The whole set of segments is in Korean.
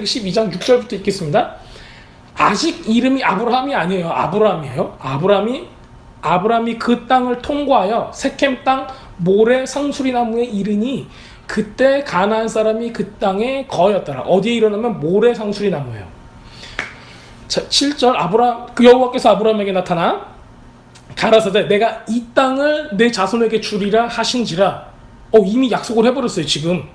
창세기 12장 6절부터 읽겠습니다. 아직 이름이 아브라함이 아니에요. 아브라함이에요. 아브라함이 그 땅을 통과하여 세켐 땅 모래 상수리 나무에 이르니 그때 가나안 사람이 그 땅에 거하였더라. 어디에 이르냐면 모래 상수리 나무예요. 자, 7절 그 여호와께서 아브라함에게 나타나 가라사대 내가 이 땅을 내 자손에게 주리라 하신지라. 이미 약속을 해버렸어요 지금.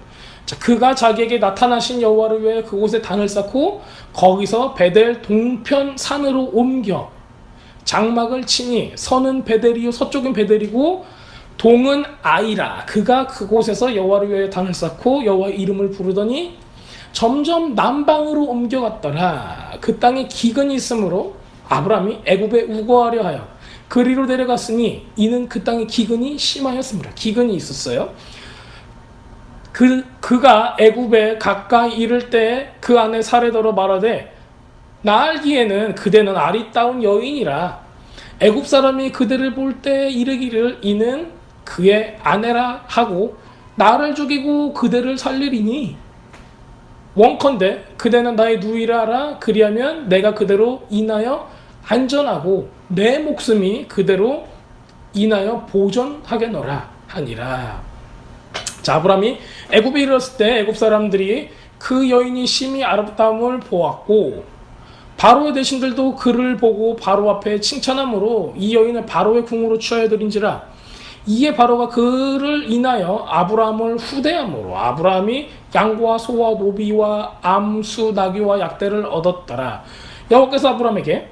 자, 그가 자기에게 나타나신 여호와를 위해 그곳에 단을 쌓고 거기서 베델 동편 산으로 옮겨 장막을 치니 서는 베델이요 서쪽은 베델이고 동은 아이라. 그가 그곳에서 여호와를 위해 단을 쌓고 여호와의 이름을 부르더니 점점 남방으로 옮겨갔더라. 그 땅에 기근이 있으므로 아브라함이 애굽에 우거하려 하여 그리로 내려갔으니 이는 그 땅에 기근이 심하였습니다. 기근이 있었어요. 그가 애굽에 가까이 이를 때 그 안에 사례더러 말하되 나 알기에는 그대는 아리따운 여인이라. 애굽 사람이 그대를 볼 때 이르기를 이는 그의 아내라 하고 나를 죽이고 그대를 살리리니 원컨대 그대는 나의 누이라 하라. 그리하면 내가 그대로 인하여 안전하고 내 목숨이 그대로 인하여 보존하겠노라 하니라. 자, 아브라함이 애굽에 이르렀을 때 애굽 사람들이 그 여인이 심히 아름다움을 보았고 바로의 대신들도 그를 보고 바로 앞에 칭찬함으로 이 여인을 바로의 궁으로 취하여드린지라. 이에 바로가 그를 인하여 아브라함을 후대함으로 아브라함이 양과 소와 노비와 암수 나귀와 약대를 얻었더라. 여호와께서 아브라함에게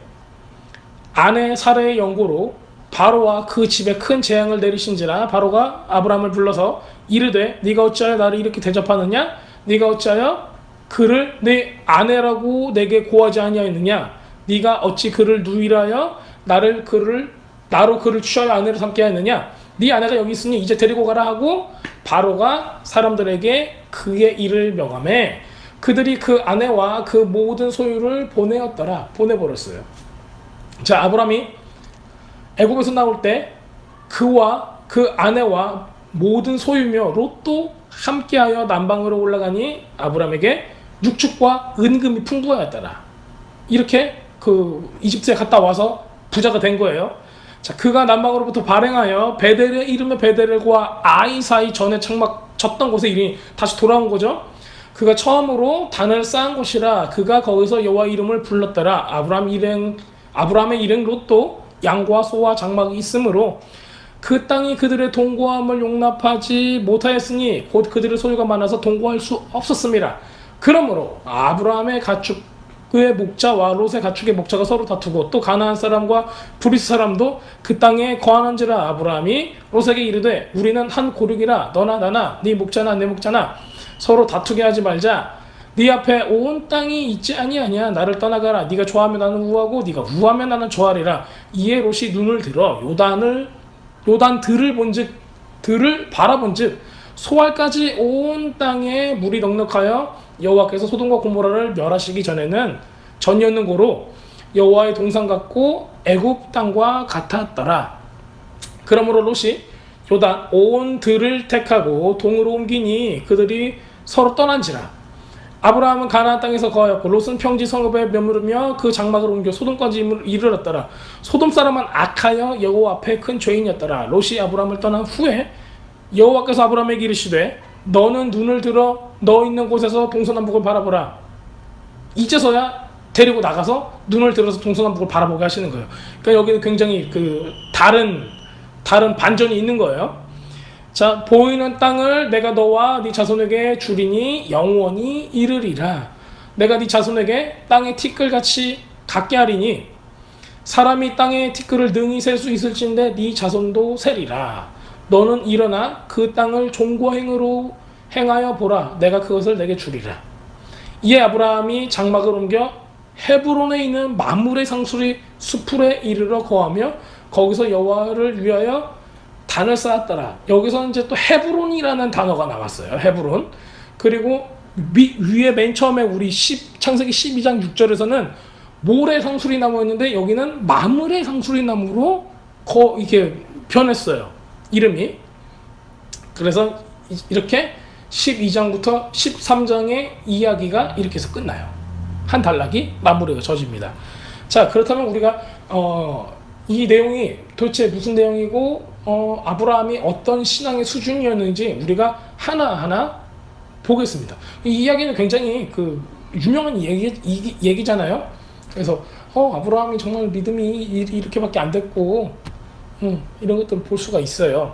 아내 사레의 연고로 바로와 그 집에 큰 재앙을 내리신지라. 바로가 아브라함을 불러서 이르되 네가 어찌하여 나를 이렇게 대접하느냐? 네가 어찌하여 그를 내 아내라고 내게 고하지 아니하였느냐? 네가 어찌 그를 누이라여 나로 그를 취하여 아내로 삼게 하였느냐? 네 아내가 여기 있으니 이제 데리고 가라 하고 바로가 사람들에게 그의 일을 명하매 그들이 그 아내와 그 모든 소유를 보내버렸어요. 자, 아브라함이 애굽에서 나올 때 그와 그 아내와 모든 소유며 롯도 함께하여 남방으로 올라가니 아브라함에게 육축과 은금이 풍부하였더라. 이렇게 그 이집트에 갔다 와서 부자가 된 거예요. 자, 그가 남방으로부터 발행하여 베델의 이름의 베델과 아이 사이 전에 장막 쳤던 곳에 이름이 다시 돌아온 거죠. 그가 처음으로 단을 쌓은 곳이라. 그가 거기서 여호와 이름을 불렀더라. 아브라함의 일행 롯도 양과 소와 장막이 있으므로 그 땅이 그들의 동거함을 용납하지 못하였으니 곧 그들의 소유가 많아서 동거할 수 없었습니다. 그러므로 아브라함의 가축의 목자와 롯의 가축의 목자가 서로 다투고 또 가나안 사람과 브리스 사람도 그 땅에 거하는지라. 아브라함이 롯에게 이르되 우리는 한 고륙이라 너나 나나 네 목자나 내 목자나 서로 다투게 하지 말자. 네 앞에 온 땅이 있지 아니하냐? 나를 떠나가라. 네가 좋아하면 나는 우하고 네가 우하면 나는 좋아하리라. 이에 롯이 눈을 들어 요단 들을 바라본즉 소알까지 온 땅에 물이 넉넉하여 여호와께서 소돔과 고모라를 멸하시기 전이었는 고로 여호와의 동산 같고 애굽 땅과 같았더라. 그러므로 롯이 요단 온 들을 택하고 동으로 옮기니 그들이 서로 떠난지라. 아브라함은 가나안 땅에서 거하였고 롯은 평지 성읍에 머무르며 그 장막을 옮겨 소돔까지 이르렀더라. 소돔 사람은 악하여 여호와 앞에 큰 죄인이었더라. 롯이 아브라함을 떠난 후에 여호와께서 아브라함에게 이르시되 너는 눈을 들어 너 있는 곳에서 동서남북을 바라보라. 이제서야 데리고 나가서 눈을 들어서 동서남북을 바라보게 하시는 거예요. 그러니까 여기는 굉장히 그 다른 반전이 있는 거예요. 자, 보이는 땅을 내가 너와 네 자손에게 주리니 영원히 이르리라. 내가 네 자손에게 땅의 티끌같이 갖게 하리니 사람이 땅의 티끌을 능히 셀 수 있을진데 네 자손도 세리라. 너는 일어나 그 땅을 종고행으로 행하여 보라. 내가 그것을 내게 주리라. 이에 아브라함이 장막을 옮겨 헤브론에 있는 만물의 상수리 수풀에 이르러 거하며 거기서 여호와를 위하여 단을 쌓았더라. 여기서 이제 또 헤브론이라는 단어가 나왔어요. 헤브론. 그리고 위에 맨 처음에 우리 창세기 12장 6절에서는 모래 상수리 나무였는데 여기는 마물의 상수리 나무로 이렇게 변했어요. 이름이. 그래서 이렇게 12장부터 13장의 이야기가 이렇게 해서 끝나요. 한 단락이 마무리가 져집니다. 자, 그렇다면 우리가 이 내용이 도대체 무슨 내용이고 아브라함이 어떤 신앙의 수준이었는지 우리가 하나하나 보겠습니다. 이 이야기는 굉장히 그 유명한 얘기잖아요. 그래서 아브라함이 정말 믿음이 이렇게밖에 안 됐고 이런 것들을 볼 수가 있어요.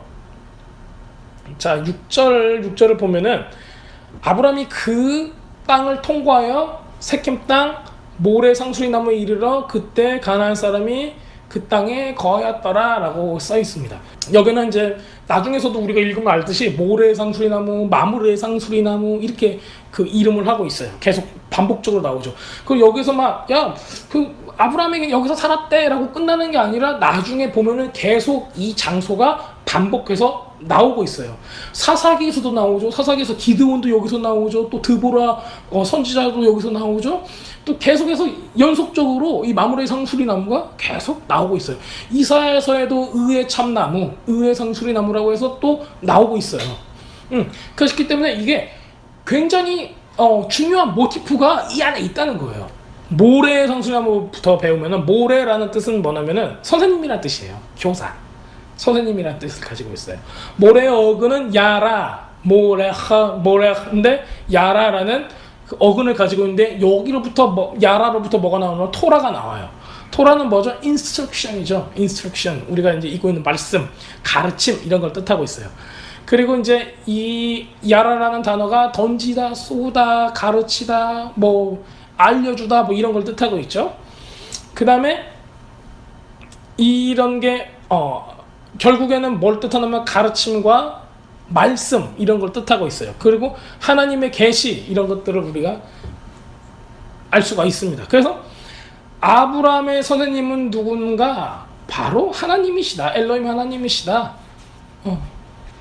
자, 6절을 보면은 아브라함이 그 땅을 통과하여 세겜 땅 모래 상수리 나무에 이르러 그때 가나안 사람이 그 땅에 거하였더라 라고 써 있습니다. 여기는 이제 나중에서도 우리가 읽으면 알듯이 모래 상수리 나무, 마므레 상수리 나무 이렇게 그 이름을 하고 있어요. 계속 반복적으로 나오죠. 그리고 여기서 그 아브라함이 여기서 살았대 라고 끝나는 게 아니라 나중에 보면은 계속 이 장소가 반복해서 나오고 있어요. 사사기에서도 나오죠. 사사기에서 기드온도 여기서 나오죠. 또 드보라 선지자도 여기서 나오죠. 또 계속해서 연속적으로 이 마므레 상수리 나무가 계속 나오고 있어요. 이사야서에도 의의 참나무, 의의 상수리 나무라고 해서 또 나오고 있어요. 그렇기 때문에 이게 굉장히 중요한 모티프가 이 안에 있다는 거예요. 모래 상수리 나무부터 배우면은 모래라는 뜻은 뭐냐면은 선생님이라는 뜻이에요. 교사. 선생님이라는 뜻을 가지고 있어요. 모래의 어근은 야라, 모레인데 야라라는 그 어근을 가지고 있는데 여기로부터 야라로부터 뭐가 나오냐면 토라가 나와요. 토라는 뭐죠? 인스트럭션이죠. 인스트럭션. 우리가 이제 읽고 있는 말씀, 가르침 이런 걸 뜻하고 있어요. 그리고 이제 이 야라라는 단어가 던지다, 쏘다, 가르치다, 알려주다 이런 걸 뜻하고 있죠. 그 다음에 이런 게 결국에는 뭘 뜻하냐면 가르침과 말씀 이런 걸 뜻하고 있어요. 그리고 하나님의 계시 이런 것들을 우리가 알 수가 있습니다. 그래서 아브라함의 선생님은 누군가? 바로 하나님이시다. 엘로힘 하나님이시다.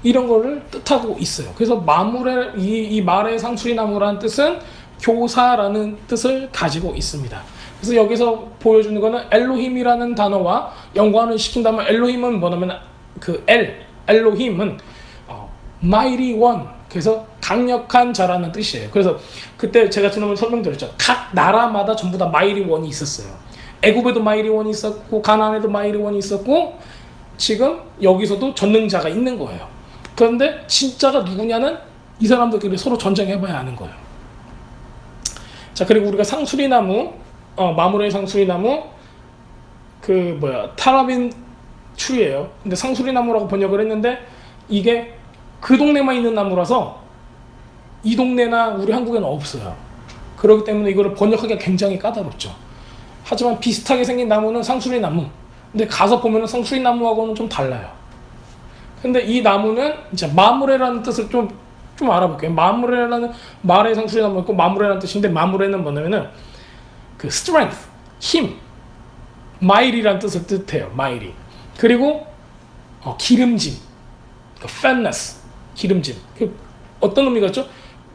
이런 거를 뜻하고 있어요. 그래서 마므레 이 말의 상수리 나무라는 뜻은 교사라는 뜻을 가지고 있습니다. 그래서 여기서 보여주는 거는 엘로힘이라는 단어와 연관을 시킨다면 엘로힘은 뭐냐면 그 엘로힘은 mighty one, 그래서 강력한 자라는 뜻이에요. 그래서 그때 제가 지난번에 설명드렸죠. 각 나라마다 전부 다 mighty one이 있었어요. 애굽에도 mighty one이 있었고 가나안에도 mighty one이 있었고 지금 여기서도 전능자가 있는 거예요. 그런데 진짜가 누구냐는 이 사람들끼리 서로 전쟁해봐야 아는 거예요. 자, 그리고 우리가 상수리나무, 마므레 상수리나무, 타라빈 추리예요. 근데 상수리나무라고 번역을 했는데 이게 그 동네만 있는 나무라서 이 동네나 우리 한국에는 없어요. 그렇기 때문에 이거를 번역하기가 굉장히 까다롭죠. 하지만 비슷하게 생긴 나무는 상수리나무. 근데 가서 보면은 상수리나무하고는 좀 달라요. 근데 이 나무는 이제 마므레라는 뜻을 좀 알아볼게요. 마므레라는 말의 상수리나무 있고 마므레라는 뜻인데 마므레는 뭐냐면은 그 strength, 힘, mighty라는 뜻을 뜻해요. mighty. 그리고 기름짐, fatness, 기름짐. 어떤 의미가 있죠?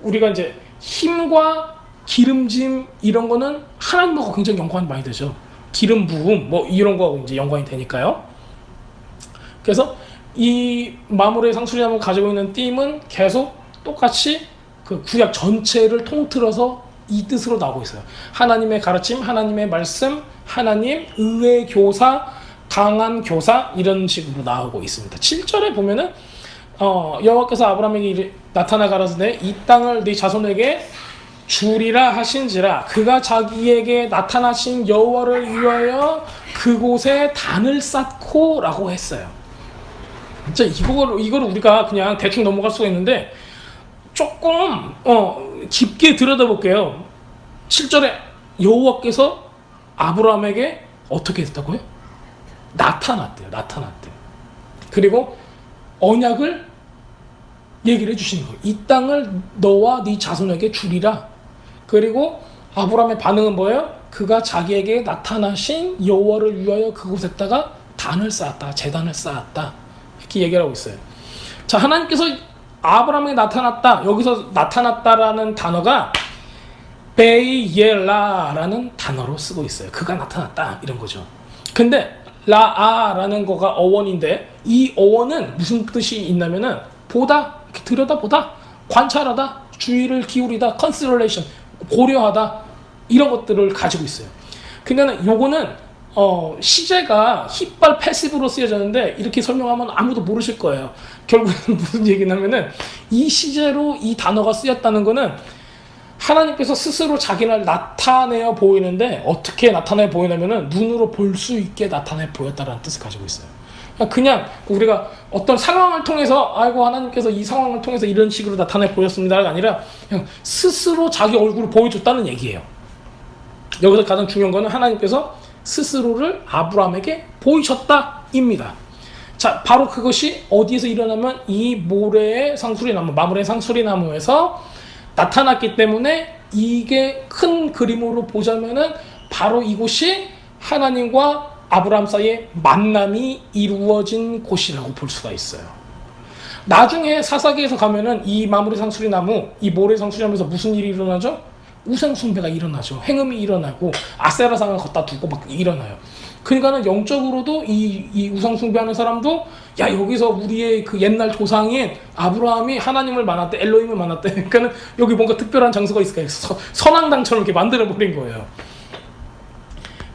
우리가 이제 힘과 기름짐 이런 거는 하나님하고 굉장히 연관이 많이 되죠. 기름 부음 이런 거하고 이제 연관이 되니까요. 그래서 이 마므레 상수리나무가 가지고 있는 띠임은 계속 똑같이 그 구약 전체를 통틀어서 이 뜻으로 나오고 있어요. 하나님의 가르침, 하나님의 말씀, 하나님, 의의 교사, 강한 교사 이런 식으로 나오고 있습니다. 7절에 보면은 여호와께서 아브라함에게 나타나 가라사대 이 땅을 네 자손에게 주리라 하신지라 그가 자기에게 나타나신 여호와를 위하여 그곳에 단을 쌓고 라고 했어요. 진짜 이걸 우리가 그냥 대충 넘어갈 수가 있는데 조금 깊게 들여다볼게요. 7절에 여호와께서 아브라함에게 어떻게 했다고요? 나타났대요. 그리고 언약을 얘기를 해주시는 거예요. 이 땅을 너와 네 자손에게 주리라. 그리고 아브라함의 반응은 뭐예요? 그가 자기에게 나타나신 여호와를 위하여 그곳에다가 단을 쌓았다. 제단을 쌓았다. 이렇게 얘기를 하고 있어요. 자, 하나님께서 아브라함에게 나타났다. 여기서 나타났다라는 단어가 베이엘라라는 단어로 쓰고 있어요. 그가 나타났다 이런 거죠. 근데 라아라는 거가 어원인데 이 어원은 무슨 뜻이 있냐면은 보다, 들여다보다, 관찰하다, 주의를 기울이다, consideration, 고려하다, 이런 것들을 가지고 있어요. 그러니까 요거는 시제가 힙발 패시브로 쓰여졌는데 이렇게 설명하면 아무도 모르실 거예요. 결국은 무슨 얘기냐면은 이 시제로 이 단어가 쓰였다는 거는 하나님께서 스스로 자기를 나타내어 보이는데 어떻게 나타내 보이냐면은 눈으로 볼 수 있게 나타내 보였다라는 뜻을 가지고 있어요. 그냥 우리가 어떤 상황을 통해서 아이고 하나님께서 이 상황을 통해서 이런 식으로 나타내 보였습니다가 아니라 그냥 스스로 자기 얼굴을 보여줬다는 얘기예요. 여기서 가장 중요한 거는 하나님께서 스스로를 아브라함에게 보이셨다입니다. 자, 바로 그것이 어디에서 일어나면 이 모래의 상수리나무, 마므레 상수리나무에서 나타났기 때문에 이게 큰 그림으로 보자면은 바로 이곳이 하나님과 아브라함 사이에 만남이 이루어진 곳이라고 볼 수가 있어요. 나중에 사사기에서 가면은 이 마므레 상수리나무, 이 모래 상수리나무에서 무슨 일이 일어나죠? 우상숭배가 일어나죠. 행음이 일어나고 아세라상을 걷다 두고 막 일어나요. 그러니까는 영적으로도 이 우상숭배하는 사람도 야 여기서 우리의 그 옛날 조상인 아브라함이 하나님을 만났대, 엘로힘을 만났대. 그러니까는 여기 뭔가 특별한 장소가 있을까? 선앙당처럼 이렇게 만들어 버린 거예요.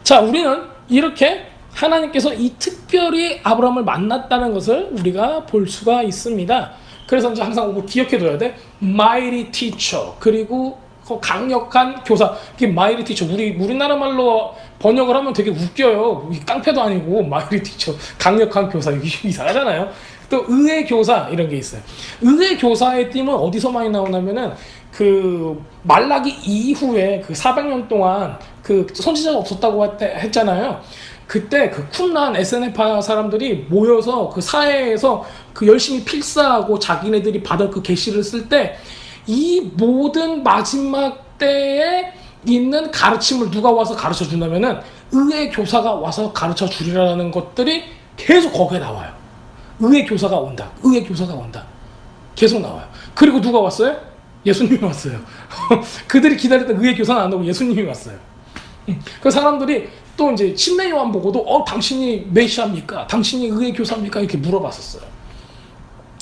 자, 우리는 이렇게 하나님께서 이 특별히 아브라함을 만났다는 것을 우리가 볼 수가 있습니다. 그래서 이제 항상 이거 기억해둬야 돼. Mighty teacher, 그리고 강력한 교사. 이게 mighty teacher. 우리나라 말로 번역을 하면 되게 웃겨요. 깡패도 아니고 mighty teacher, 강력한 교사. 이상하잖아요. 또 의의 교사 이런 게 있어요. 의의 교사의 띠는 어디서 많이 나오냐면은 그 말라기 이후에 그 400년 동안 그 선지자가 없었다고 했잖아요. 그때 그 쿰란 SNF파 사람들이 모여서 그 사회에서 그 열심히 필사하고 자기네들이 받을 그 계시를 쓸 때 이 모든 마지막 때에 있는 가르침을 누가 와서 가르쳐 준다면은 의의 교사가 와서 가르쳐 주리라는 것들이 계속 거기에 나와요. 의의 교사가 온다. 의의 교사가 온다. 계속 나와요. 그리고 누가 왔어요? 예수님이 왔어요. 그들이 기다렸던 의의 교사는 안 오고 예수님이 왔어요. 그 사람들이 또 이제 침례 요한 보고도 당신이 메시아입니까? 당신이 의의 교사입니까? 이렇게 물어봤었어요.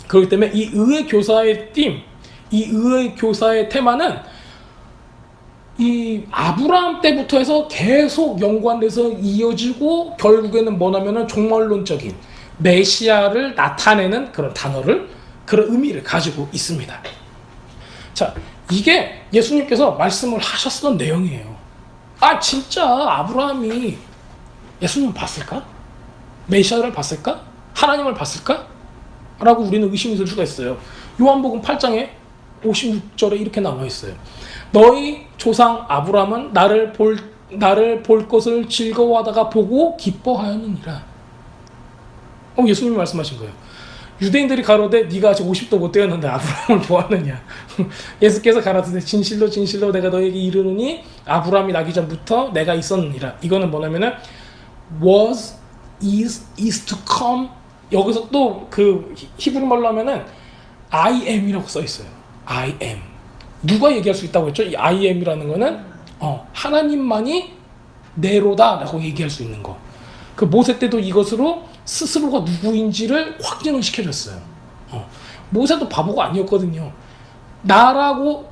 그렇기 때문에 이 의의 교사의 이 의의 교사의 테마는 이 아브라함 때부터 해서 계속 연관돼서 이어지고 결국에는 뭐냐면은 종말론적인 메시아를 나타내는 그런 단어를, 그런 의미를 가지고 있습니다. 자, 이게 예수님께서 말씀을 하셨던 내용이에요. 아, 진짜 아브라함이 예수님을 봤을까? 메시아를 봤을까? 하나님을 봤을까? 라고 우리는 의심이 들 수가 있어요. 요한복음 8장에 56절에 이렇게 나와 있어요. 너희 조상 아브라함은 나를 볼 것을 즐거워하다가 보고 기뻐하였느니라. 예수님이 말씀하신 거예요. 유대인들이 가로되 네가 아직 50도 못 되었는데 아브라함을 보았느냐. 예수께서 가라사대 진실로 진실로 내가 너에게 이르노니 아브라함이 나기 전부터 내가 있었느니라. 이거는 뭐냐면은 was, is to come. 여기서 또 그 히브리 말로 하면은 I am이라고 써 있어요. I am. 누가 얘기할 수 있다고 했죠? 이 I am이라는 거는 하나님만이 내로다라고 얘기할 수 있는 거. 그 모세 때도 이것으로 스스로가 누구인지를 확증을 시켜줬어요. 모세도 바보가 아니었거든요. 나라고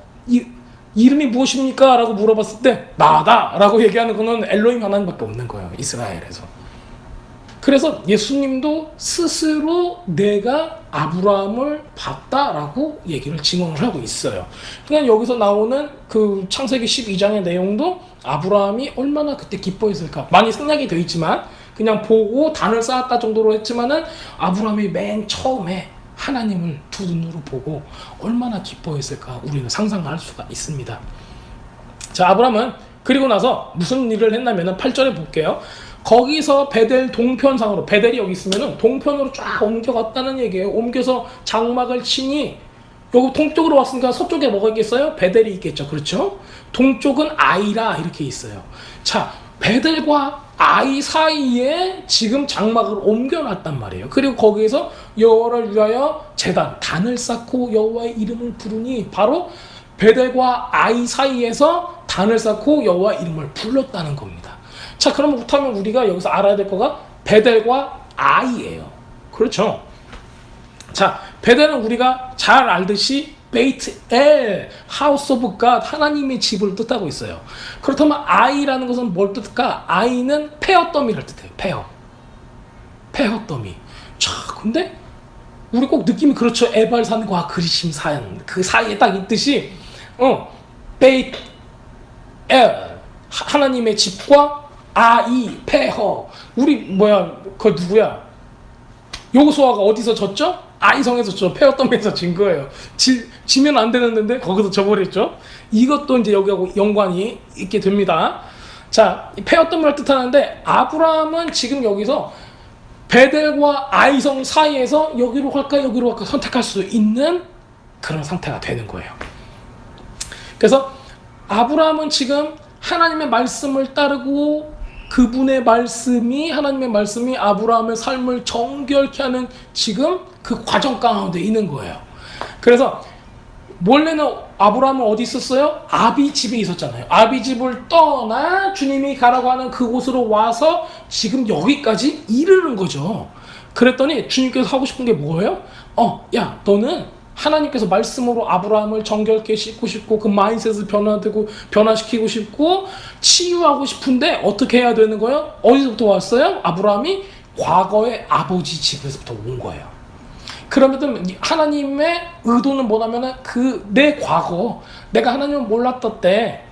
이름이 무엇입니까? 라고 물어봤을 때 나다 라고 얘기하는 거는 엘로힘 하나님밖에 없는 거예요. 이스라엘에서. 그래서 예수님도 스스로 내가 아브라함을 봤다라고 얘기를 증언을 하고 있어요. 그냥 여기서 나오는 그 창세기 12장의 내용도 아브라함이 얼마나 그때 기뻐했을까. 많이 생략이 되어 있지만 그냥 보고 단을 쌓았다 정도로 했지만은 아브라함이 맨 처음에 하나님을 두 눈으로 보고 얼마나 기뻐했을까 우리는 상상할 수가 있습니다. 자, 아브라함은 그리고 나서 무슨 일을 했냐면은 8절에 볼게요. 거기서 베델 동편상으로, 베델이 여기 있으면은 동편으로 쫙 옮겨갔다는 얘기예요. 옮겨서 장막을 치니 여기 동쪽으로 왔으니까 서쪽에 뭐가 있겠어요? 베델이 있겠죠. 그렇죠? 동쪽은 아이라 이렇게 있어요. 자, 베델과 아이 사이에 지금 장막을 옮겨놨단 말이에요. 그리고 거기에서 여호와를 위하여 제단, 단을 쌓고 여호와의 이름을 부르니 바로 베델과 아이 사이에서 단을 쌓고 여호와의 이름을 불렀다는 겁니다. 자, 그러면 그렇다면 우리가 여기서 알아야 될 거가 베델과 아이예요. 그렇죠? 자, 베델은 우리가 잘 알듯이 베이트 엘 하우스 오브 갓 하나님의 집을 뜻하고 있어요. 그렇다면 I라는 것은 뭘 뜻할까? I는 페어더미를 뜻해요. 페어더미. 자, 근데 우리 꼭 느낌이 그렇죠. 에발산과 그리심 사연 그 사이에 딱 있듯이 베이트 엘 하나님의 집과 아이 페허 우리 그 누구야? 여호수아가 어디서 졌죠? 아이성에서 졌죠. 페어덤에서 진 거예요. 지면 안 되는데 거기서 져버렸죠. 이것도 이제 여기하고 연관이 있게 됩니다. 자, 페어덤을 뜻하는데 아브라함은 지금 여기서 베델과 아이성 사이에서 여기로 갈까 여기로 갈까 선택할 수 있는 그런 상태가 되는 거예요. 그래서 아브라함은 지금 하나님의 말씀을 따르고 그분의 말씀이 하나님의 말씀이 아브라함의 삶을 정결케 하는 지금 그 과정 가운데 있는 거예요. 그래서 원래는 아브라함은 어디 있었어요? 아비 집에 있었잖아요. 아비 집을 떠나 주님이 가라고 하는 그곳으로 와서 지금 여기까지 이르는 거죠. 그랬더니 주님께서 하고 싶은 게 뭐예요? 야, 너는 하나님께서 말씀으로 아브라함을 정결케 씻고 싶고 그 마인셋을 변화시키고 싶고 치유하고 싶은데 어떻게 해야 되는 거예요? 어디서부터 왔어요? 아브라함이 과거의 아버지 집에서부터 온 거예요. 그러면 하나님의 의도는 뭐냐면은 내 과거 내가 하나님을 몰랐던 때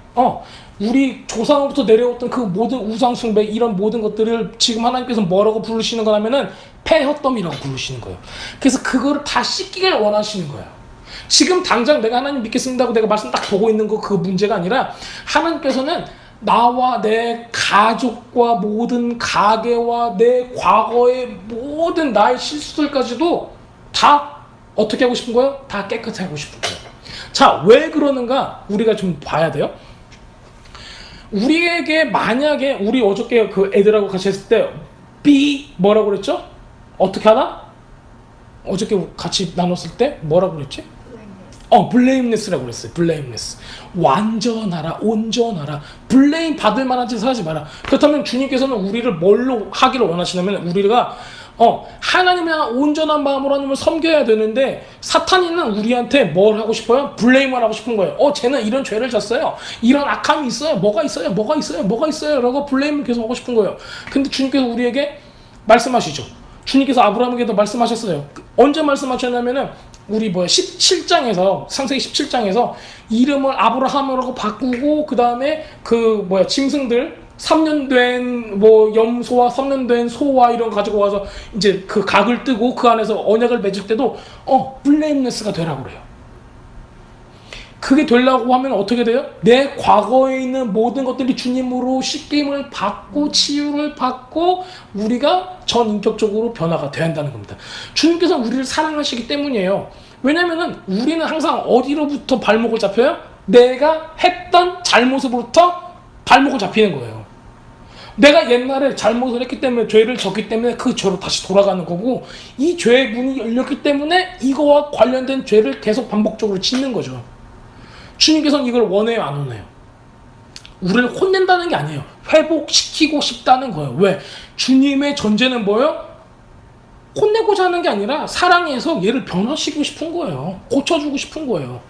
우리 조상으로부터 내려왔던 그 모든 우상숭배 이런 모든 것들을 지금 하나님께서 뭐라고 부르시는 거냐면은 폐허덤이라고 부르시는 거예요. 그래서 그거를 다 씻기를 원하시는 거예요. 지금 당장 내가 하나님 믿겠습니다고 내가 말씀 딱 보고 있는 거 그 문제가 아니라 하나님께서는 나와 내 가족과 모든 가계와 내 과거의 모든 나의 실수들까지도 다 어떻게 하고 싶은 거예요? 다 깨끗이 하고 싶은 거예요. 자, 왜 그러는가? 우리가 좀 봐야 돼요. 우리에게 만약에 우리 어저께 그 애들하고 같이 했을 때 뭐라고 그랬죠? 어떻게 하나? 어저께 같이 나눴을 때 뭐라고 그랬지? 블레임레스라고 그랬어요. 블레임레스. 완전하라, 온전하라. 블레임 받을 만한 짓을 하지 마라. 그렇다면 주님께서는 우리를 뭘로 하기를 원하시냐면 우리가 하나님의 온전한 마음으로 하나님을 섬겨야 되는데 사탄이는 우리한테 뭘 하고 싶어요? 블레임을 하고 싶은 거예요. 쟤는 이런 죄를 졌어요. 이런 악함이 있어요. 뭐가 있어요? 라고 블레임을 계속 하고 싶은 거예요. 근데 주님께서 우리에게 말씀하시죠. 주님께서 아브라함에게도 말씀하셨어요. 언제 말씀하셨냐면은 우리 17장에서 창세기 17장에서 이름을 아브라함이라고 바꾸고 그 다음에 짐승들 3년 된 염소와 3년 된 소와 이런 거 가지고 와서 이제 그 각을 뜨고 그 안에서 언약을 맺을 때도 블레임레스가 되라고 그래요. 그게 되려고 하면 어떻게 돼요? 내 과거에 있는 모든 것들이 주님으로 씻김을 받고 치유를 받고 우리가 전인격적으로 변화가 돼야 한다는 겁니다. 주님께서 우리를 사랑하시기 때문이에요. 왜냐면은 우리는 항상 어디로부터 발목을 잡혀요? 내가 했던 잘못으로부터 발목을 잡히는 거예요. 내가 옛날에 잘못을 했기 때문에 죄를 졌기 때문에 그 죄로 다시 돌아가는 거고 이 죄의 문이 열렸기 때문에 이거와 관련된 죄를 계속 반복적으로 짓는 거죠. 주님께서는 이걸 원해요, 안 원해요? 우리를 혼낸다는 게 아니에요. 회복시키고 싶다는 거예요. 왜? 주님의 전제는 뭐예요? 혼내고자 하는 게 아니라 사랑해서 얘를 변화시키고 싶은 거예요. 고쳐주고 싶은 거예요.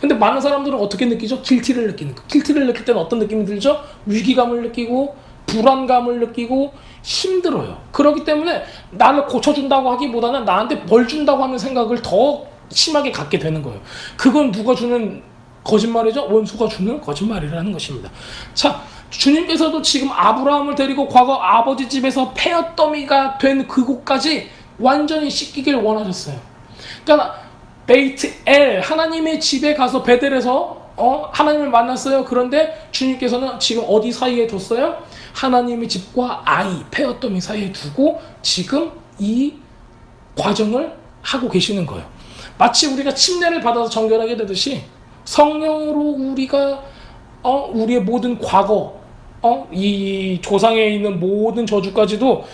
근데 많은 사람들은 어떻게 느끼죠? 길티를 느끼는 거. 길티를 느낄 때는 어떤 느낌이 들죠? 위기감을 느끼고 불안감을 느끼고 힘들어요. 그렇기 때문에 나를 고쳐준다고 하기보다는 나한테 벌 준다고 하는 생각을 더 심하게 갖게 되는 거예요. 그건 누가 주는 거짓말이죠? 원수가 주는 거짓말이라는 것입니다. 자, 주님께서도 지금 아브라함을 데리고 과거 아버지 집에서 폐허더미가 된 그곳까지 완전히 씻기길 원하셨어요. 그러니까 베이트 엘 하나님의 집에 가서 베델에서 하나님을 만났어요. 그런데 주님께서는 지금 어디 사이에 뒀어요? 하나님의 집과 아이 폐허더미 사이에 두고 지금 이 과정을 하고 계시는 거예요. 마치 우리가 침례를 받아서 정결하게 되듯이 성령으로 우리가 우리의 모든 과거 이 조상에 있는 모든 저주까지도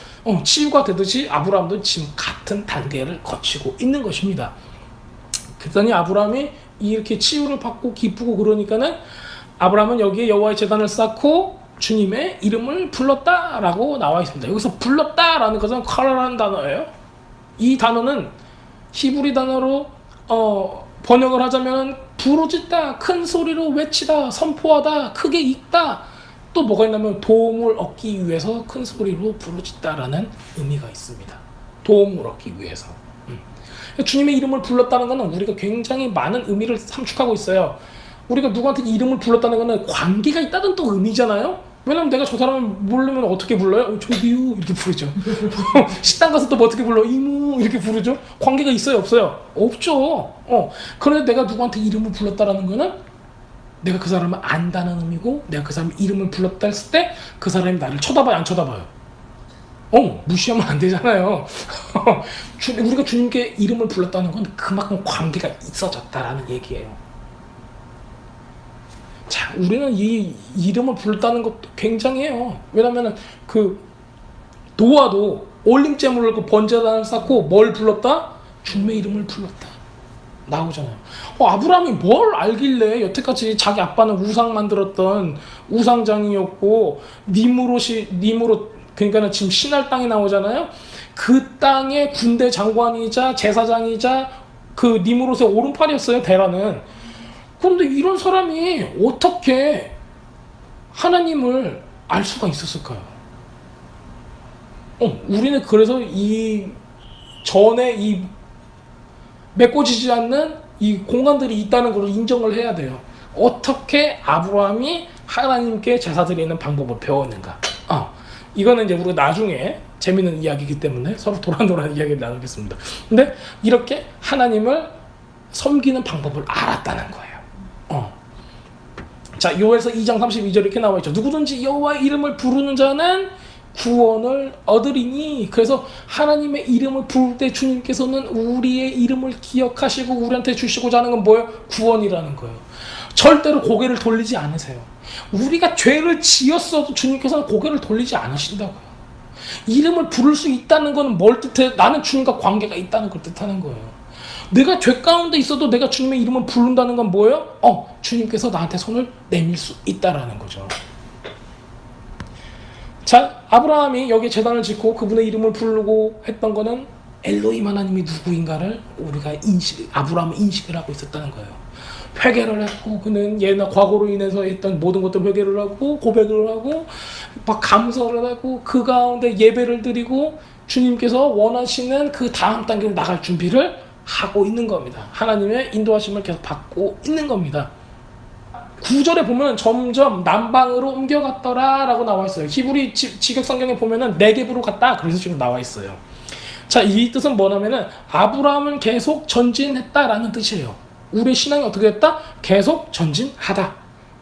치유가 되듯이 아브라함도 지금 같은 단계를 거치고 있는 것입니다. 그랬더니 아브라함이 이렇게 치유를 받고 기쁘고 그러니까는 아브라함은 여기에 여호와의 제단을 쌓고 주님의 이름을 불렀다라고 나와 있습니다. 여기서 불렀다라는 것은 카라라는 단어예요. 이 단어는 히브리 단어로 번역을 하자면 부르짖다, 큰 소리로 외치다, 선포하다, 크게 읽다. 또 뭐가 있냐면 도움을 얻기 위해서 큰 소리로 부르짖다라는 의미가 있습니다. 도움을 얻기 위해서. 주님의 이름을 불렀다는 것은 우리가 굉장히 많은 의미를 함축하고 있어요. 우리가 누구한테 이름을 불렀다는 것은 관계가 있다는 또 의미잖아요. 왜냐면 내가 저 사람을 모르면 어떻게 불러요? 저기요 이렇게 부르죠. 식당 가서 또 뭐 어떻게 불러? 이모 이렇게 부르죠. 관계가 있어요 없어요? 없죠. 그런데 내가 누구한테 이름을 불렀다라는 거는 내가 그 사람을 안다는 의미고, 내가 그 사람 이름을 불렀다 했을 때 그 사람이 나를 쳐다봐요 안 쳐다봐요? 무시하면 안 되잖아요. 우리가 주님께 이름을 불렀다는 건 그만큼 관계가 있어졌다라는 얘기예요. 자, 우리는 이 이름을 불렀다는 것도 굉장해요. 왜냐면은 노아도 올림제물을 그 번제단을 쌓고 뭘 불렀다? 주님의 이름을 불렀다. 나오잖아요. 아브라함이 뭘 알길래 여태까지 자기 아빠는 우상 만들었던 우상장이었고, 니무롯 그러니까는 지금 신할 땅이 나오잖아요. 그 땅의 군대 장관이자 제사장이자 그 니무롯의 오른팔이었어요, 데라는. 그런데 이런 사람이 어떻게 하나님을 알 수가 있었을까요? 우리는 그래서 이 전에 이 메꿔지지 않는 이 공간들이 있다는 걸 인정을 해야 돼요. 어떻게 아브라함이 하나님께 제사 드리는 방법을 배웠는가? 이거는 이제 우리가 나중에 재밌는 이야기이기 때문에 서로 도란도란 이야기를 나누겠습니다. 근데 이렇게 하나님을 섬기는 방법을 알았다는 거예요. 자, 요엘서 2장 32절 이렇게 나와 있죠. 누구든지 여호와의 이름을 부르는 자는 구원을 얻으리니. 그래서 하나님의 이름을 부를 때 주님께서는 우리의 이름을 기억하시고 우리한테 주시고자 하는 건 뭐예요? 구원이라는 거예요. 절대로 고개를 돌리지 않으세요. 우리가 죄를 지었어도 주님께서는 고개를 돌리지 않으신다고요. 이름을 부를 수 있다는 건 뭘 뜻해? 나는 주님과 관계가 있다는 걸 뜻하는 거예요. 내가 죄 가운데 있어도 내가 주님의 이름을 부른다는 건 뭐예요? 주님께서 나한테 손을 내밀 수 있다라는 거죠. 자, 아브라함이 여기 제단을 짓고 그분의 이름을 부르고 했던 거는 엘로힘 하나님이 누구인가를 우리가 아브라함은 인식을 하고 있었다는 거예요. 회개를 했고, 그는 옛날 과거로 인해서 했던 모든 것들 회개를 하고 고백을 하고 막 감사를 하고 그 가운데 예배를 드리고 주님께서 원하시는 그 다음 단계로 나갈 준비를 하고 있는 겁니다. 하나님의 인도하심을 계속 받고 있는 겁니다. 9절에 보면 점점 남방으로 옮겨갔더라 라고 나와 있어요. 히브리 직역 성경에 보면은 네겝으로 갔다 그래서 지금 나와 있어요. 자, 이 뜻은 뭐냐면은 아브라함은 계속 전진했다라는 뜻이에요. 우리의 신앙이 어떻게 됐다? 계속 전진하다.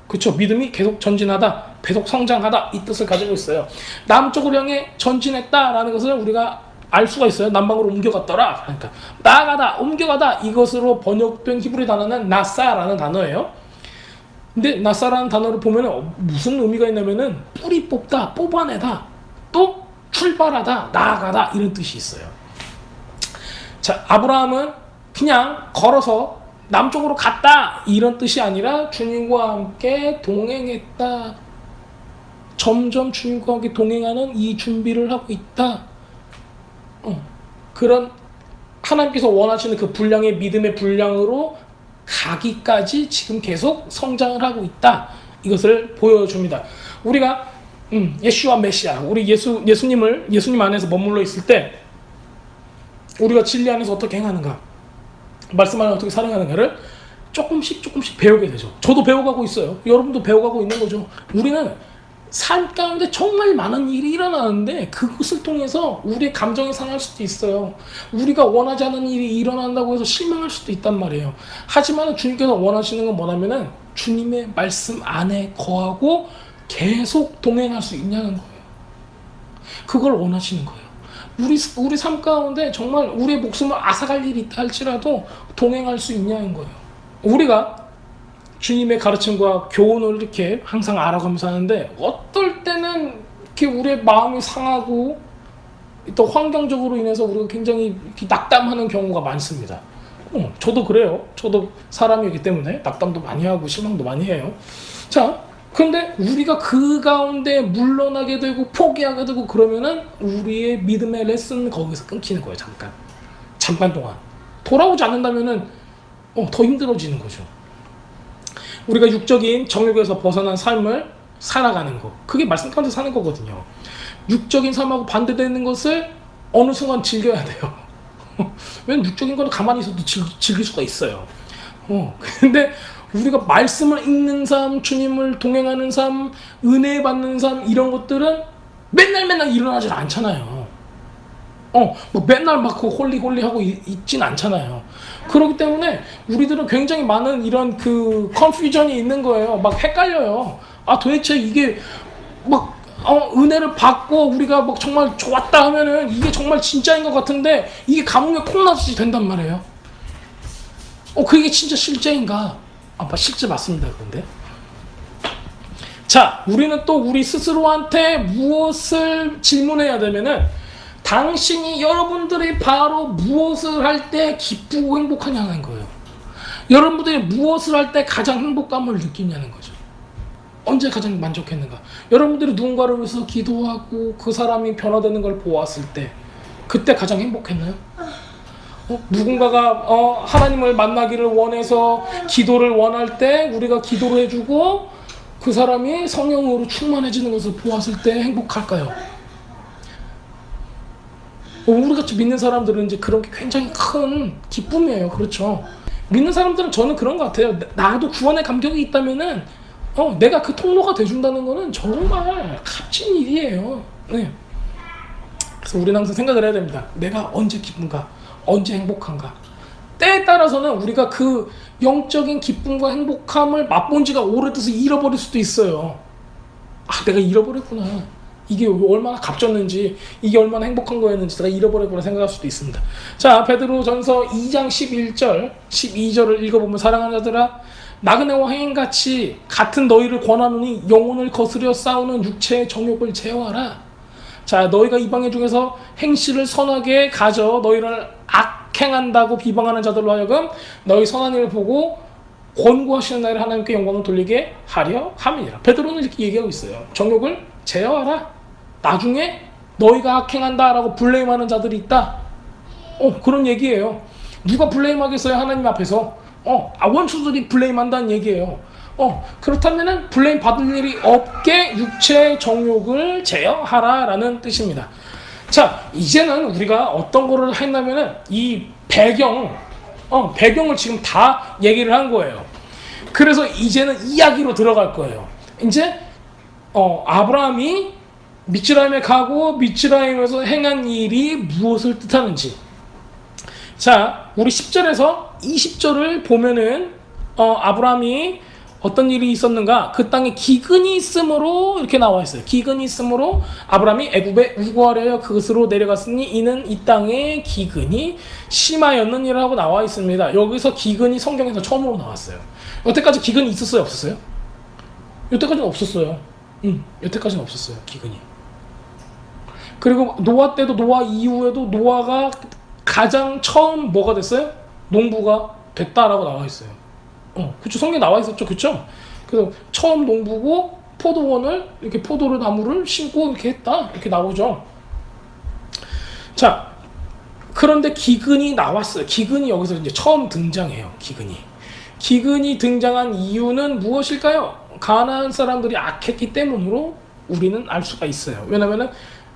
그렇죠? 믿음이 계속 전진하다, 계속 성장하다, 이 뜻을 가지고 있어요. 남쪽을 향해 전진했다라는 것을 우리가 알 수가 있어요. 남방으로 옮겨갔더라. 그러니까 나아가다, 옮겨가다, 이것으로 번역된 히브리 단어는 나사라는 단어예요. 근데 나사라는 단어를 보면 무슨 의미가 있냐면은 뿌리 뽑다, 뽑아내다, 또 출발하다, 나아가다, 이런 뜻이 있어요. 자, 아브라함은 그냥 걸어서 남쪽으로 갔다 이런 뜻이 아니라 주님과 함께 동행했다. 점점 주님과 함께 동행하는 이 준비를 하고 있다. 그런 하나님께서 원하시는 그 분량의 믿음의 분량으로 가기까지 지금 계속 성장을 하고 있다. 이것을 보여줍니다. 우리가 예수와 메시아, 우리 예수님 안에서 머물러 있을 때 우리가 진리 안에서 어떻게 행하는가, 말씀 안에 어떻게 살아가는가를 조금씩 배우게 되죠. 저도 배워가고 있어요. 여러분도 배워가고 있는 거죠. 우리는 삶 가운데 정말 많은 일이 일어나는데 그것을 통해서 우리의 감정이 상할 수도 있어요. 우리가 원하지 않는 일이 일어난다고 해서 실망할 수도 있단 말이에요. 하지만 주님께서 원하시는 건 뭐냐면은 주님의 말씀 안에 거하고 계속 동행할 수 있냐는 거예요. 그걸 원하시는 거예요. 우리 삶 가운데 정말 우리의 목숨을 앗아갈 일이 있다 할지라도 동행할 수 있냐는 거예요. 우리가 주님의 가르침과 교훈을 이렇게 항상 알아가면서 하는데 어떨 때는 이렇게 우리의 마음이 상하고 또 환경적으로 인해서 우리가 굉장히 이렇게 낙담하는 경우가 많습니다. 저도 그래요. 저도 사람이기 때문에 낙담도 많이 하고 실망도 많이 해요. 자, 그런데 우리가 그 가운데 물러나게 되고 포기하게 되고 그러면은 우리의 믿음의 레슨은 거기서 끊기는 거예요. 잠깐 동안 돌아오지 않는다면은 더 힘들어지는 거죠. 우리가 육적인 정욕에서 벗어난 삶을 살아가는 거, 그게 말씀 가운데 사는 거거든요. 육적인 삶하고 반대되는 것을 어느 순간 즐겨야 돼요. 왜냐면 육적인 거는 가만히 있어도 즐길 수가 있어요. 근데 우리가 말씀을 읽는 삶, 주님을 동행하는 삶, 은혜 받는 삶, 이런 것들은 맨날 일어나질 않잖아요. 뭐 맨날 막 그 홀리 하고 있진 않잖아요. 그렇기 때문에 우리들은 굉장히 많은 이런 그 컨퓨전이 있는 거예요. 막 헷갈려요. 도대체 이게 막 은혜를 받고 우리가 막 정말 좋았다 하면은 이게 정말 진짜인 것 같은데 이게 감흥에 콩나듯이 된단 말이에요. 그게 진짜 실제인가? 실제 맞습니다. 그런데 자, 우리는 또 우리 스스로한테 무엇을 질문해야 되면은, 당신이 여러분들이 바로 무엇을 할 때 기쁘고 행복하냐는 거예요. 여러분들이 무엇을 할 때 가장 행복감을 느끼냐는 거죠. 언제 가장 만족했는가? 여러분들이 누군가를 위해서 기도하고 그 사람이 변화되는 걸 보았을 때 그때 가장 행복했나요? 누군가가 하나님을 만나기를 원해서 기도를 원할 때 우리가 기도를 해주고 그 사람이 성령으로 충만해지는 것을 보았을 때 행복할까요? 우리같이 믿는 사람들은 이제 그런 게 굉장히 큰 기쁨이에요. 그렇죠? 믿는 사람들은 저는 그런 것 같아요. 나도 구원의 감격이 있다면은 내가 그 통로가 돼준다는 거는 정말 값진 일이에요. 네. 그래서 우리는 항상 생각을 해야 됩니다. 내가 언제 기쁜가? 언제 행복한가? 때에 따라서는 우리가 그 영적인 기쁨과 행복함을 맛본 지가 오래돼서 잃어버릴 수도 있어요. 내가 잃어버렸구나. 이게 얼마나 값졌는지, 이게 얼마나 행복한 거였는지 내가 잃어버렸구나 생각할 수도 있습니다. 자, 베드로전서 2장 11절, 12절을 읽어보면, 사랑하는 자들아, 나그네와 행인같이 같은 너희를 권하노니 영혼을 거스려 싸우는 육체의 정욕을 제어하라. 자, 너희가 이방인 중에서 행실을 선하게 가져 너희를 악행한다고 비방하는 자들로 하여금 너희 선한 일을 보고 권고하시는 날에 하나님께 영광을 돌리게 하려 함이니라. 베드로는 이렇게 얘기하고 있어요. 정욕을 제어하라. 나중에 너희가 악행한다라고 블레임하는 자들이 있다. 그런 얘기예요. 누가 블레임하겠어요? 하나님 앞에서. 원수들이 블레임한다는 얘기예요. 그렇다면은 블레임 받을 일이 없게 육체의 정욕을 제어하라라는 뜻입니다. 자, 이제는 우리가 어떤 거를 했냐면은 이 배경을 지금 다 얘기를 한 거예요. 그래서 이제는 이야기로 들어갈 거예요. 이제 아브라함이 미츠라임에 가고 미츠라임에서 행한 일이 무엇을 뜻하는지. 자, 우리 10절에서 20절을 보면은 아브라함이 어떤 일이 있었는가? 그 땅에 기근이 있으므로 이렇게 나와 있어요. 기근이 있으므로 아브라함이 애굽에 우거하려 그것으로 내려갔으니 이는 이 땅에 기근이 심하였느니라고 나와 있습니다. 여기서 기근이 성경에서 처음으로 나왔어요. 여태까지 기근이 있었어요? 없었어요? 여태까지는 없었어요. 여태까지는 없었어요. 기근이. 그리고 노아 때도, 노아 이후에도 노아가 가장 처음 뭐가 됐어요? 농부가 됐다라고 나와 있어요. 그쵸, 성경에 나와 있었죠. 그쵸? 그래서 처음 농부고 포도원을 이렇게 포도를 나무를 심고 이렇게 했다. 이렇게 나오죠. 자, 그런데 기근이 나왔어요. 기근이 여기서 이제 처음 등장해요. 기근이 등장한 이유는 무엇일까요? 가나안 사람들이 악했기 때문으로 우리는 알 수가 있어요. 왜냐면은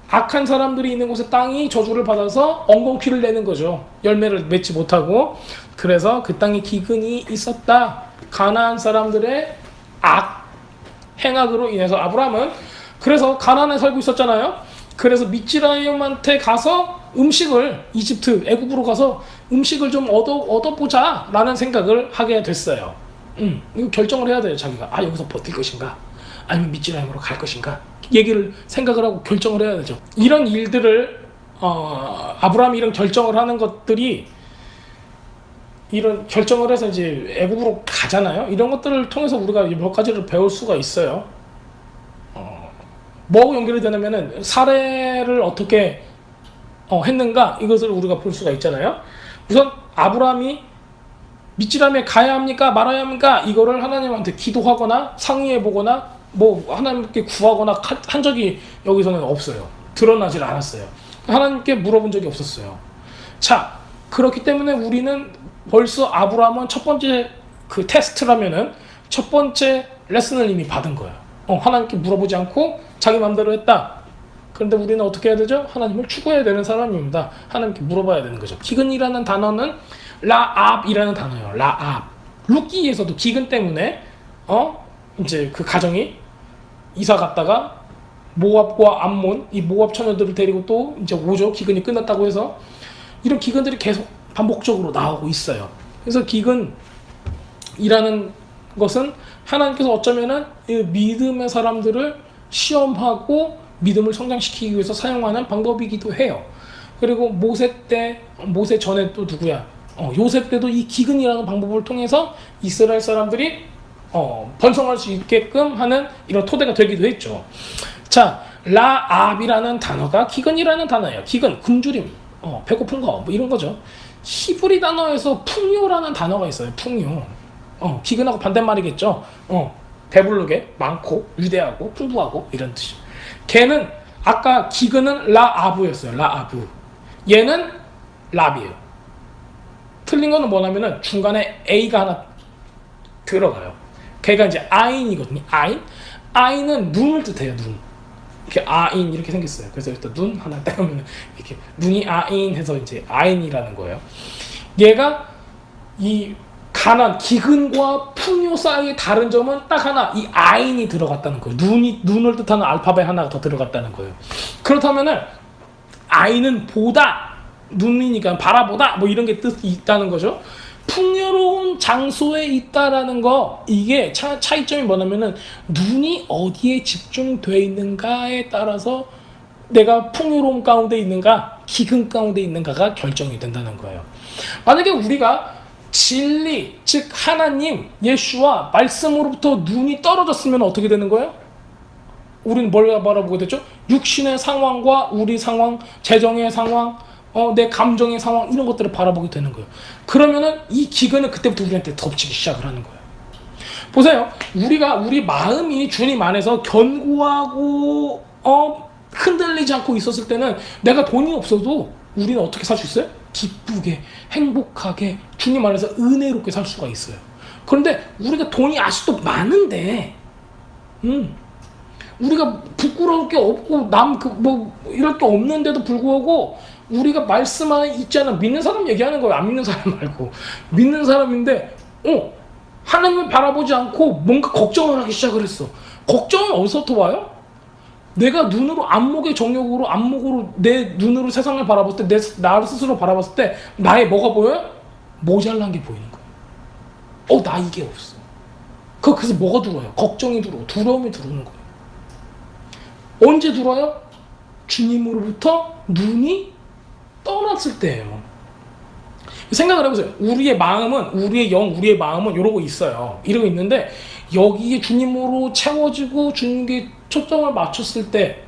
악한 사람들이 있는 곳에 땅이 저주를 받아서 엉겅퀴를 내는 거죠. 열매를 맺지 못하고. 그래서 그 땅에 기근이 있었다. 가나안 사람들의 행악으로 인해서 아브라함은 그래서 가나안에 살고 있었잖아요. 그래서 미츠라임한테 가서 이집트, 애굽으로 가서 음식을 좀 얻어보자 라는 생각을 하게 됐어요. 이거 결정을 해야 돼요. 자기가 여기서 버틸 것인가 아니면 미츠라임으로 갈 것인가 생각을 하고 결정을 해야 되죠. 이런 일들을 아브라함이 이런 결정을 하는 것들이, 이런 결정을 해서 이제 애굽으로 가잖아요. 이런 것들을 통해서 우리가 몇 가지를 배울 수가 있어요. 뭐하고 연결이 되냐면은 사례를 어떻게 했는가, 이것을 우리가 볼 수가 있잖아요. 우선 아브라함이 미츠라임에 가야 합니까 말아야 합니까, 이거를 하나님한테 기도하거나 상의해보거나 뭐 하나님께 구하거나 한 적이 여기서는 없어요. 드러나질 않았어요. 하나님께 물어본 적이 없었어요. 자, 그렇기 때문에 우리는 벌써 아브라함은 첫 번째 그 테스트라면은 첫 번째 레슨을 이미 받은 거예요. 하나님께 물어보지 않고 자기 마음대로 했다. 그런데 우리는 어떻게 해야 되죠? 하나님을 추구해야 되는 사람입니다. 하나님께 물어봐야 되는 거죠. 기근이라는 단어는 라압이라는 단어예요. 라압. 룻기에서도 기근 때문에 이제 그 가정이 이사 갔다가 모압과 암몬, 이 모압 처녀들을 데리고 또 이제 오죠. 기근이 끝났다고 해서 이런 기근들이 계속 반복적으로 나오고 있어요. 그래서 기근이라는 것은 하나님께서 어쩌면은 이 믿음의 사람들을 시험하고 믿음을 성장시키기 위해서 사용하는 방법이기도 해요. 그리고 모세 전에 또 누구야? 요셉 때도 이 기근이라는 방법을 통해서 이스라엘 사람들이 번성할 수 있게끔 하는 이런 토대가 되기도 했죠. 자, 라압이라는 단어가 기근이라는 단어예요. 기근, 굶주림, 배고픈 거, 뭐 이런 거죠. 히브리 단어에서 풍요라는 단어가 있어요. 풍요. 기근하고 반대말이겠죠. 배부르게, 많고, 위대하고, 풍부하고 이런 뜻이. 걔는 아까 기근은 라아브였어요. 라아브. 얘는 랍이에요. 틀린 거는 뭐냐면은 중간에 A가 하나 들어가요. 걔가 이제 아인이거든요. 아인. 아인은 눈을 뜻해요. 눈. 이렇게 아인 이렇게 생겼어요. 그래서 일단 눈 하나 떼면 이렇게 눈이 아인 해서 이제 아인이라는 거예요. 얘가 이 가난, 기근과 풍요 사이의 다른 점은 딱 하나, 이 아인이 들어갔다는 거예요. 눈을 뜻하는 알파벳 하나가 더 들어갔다는 거예요. 그렇다면은 아인은 보다, 눈이니까 바라보다 뭐 이런 게 뜻이 있다는 거죠. 풍요로운 장소에 있다라는 거, 이게 차이점이 뭐냐면은 눈이 어디에 집중되어 있는가에 따라서 내가 풍요로움 가운데 있는가, 기근 가운데 있는가가 결정이 된다는 거예요. 만약에 우리가 진리, 즉 하나님, 예수와 말씀으로부터 눈이 떨어졌으면 어떻게 되는 거예요? 우리는 뭘 바라보게 되죠? 육신의 상황과 우리 상황, 재정의 상황, 내 감정의 상황, 이런 것들을 바라보게 되는 거예요. 그러면은 이 기근은 그때부터 우리한테 덮치기 시작을 하는 거예요. 보세요. 우리 마음이 주님 안에서 견고하고 흔들리지 않고 있었을 때는 내가 돈이 없어도 우리는 어떻게 살 수 있어요? 기쁘게, 행복하게, 주님 안에서 은혜롭게 살 수가 있어요. 그런데 우리가 돈이 아직도 많은데, 우리가 부끄러울 게 없고, 이럴 게 없는데도 불구하고, 우리가 말씀 안에 있지 않아. 믿는 사람 얘기하는 거예요. 안 믿는 사람 말고. 믿는 사람인데, 하나님을 바라보지 않고 뭔가 걱정을 하기 시작을 했어. 걱정은 어디서부터 와요? 내가 눈으로 안목으로 내 눈으로 세상을 바라봤을 때, 나를 스스로 바라봤을 때 나의 뭐가 보여요? 모자란 게 보이는 거예요. 나 이게 없어. 그래서 뭐가 들어와요? 걱정이 들어오고 두려움이 들어오는 거예요. 언제 들어와요? 주님으로부터 눈이 떠났을 때예요. 생각을 해보세요. 우리의 마음은, 우리의 영, 우리의 마음은 이러고 있어요. 이러고 있는데 여기에 주님으로 채워지고 주님께 초점을 맞췄을 때,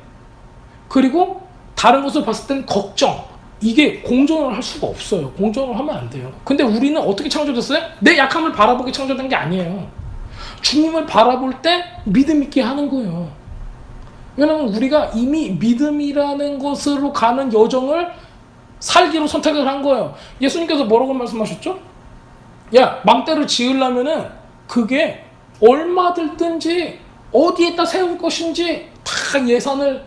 그리고 다른 것을 봤을 땐 걱정, 이게 공존을 할 수가 없어요. 공존을 하면 안 돼요. 근데 우리는 어떻게 창조됐어요? 내 약함을 바라보게 창조된 게 아니에요. 주님을 바라볼 때 믿음 있게 하는 거예요. 왜냐하면 우리가 이미 믿음이라는 것으로 가는 여정을 살기로 선택을 한 거예요. 예수님께서 뭐라고 말씀하셨죠? 야, 망대를 지으려면은 그게 얼마 들든지 어디에다 세울 것인지 다 예산을,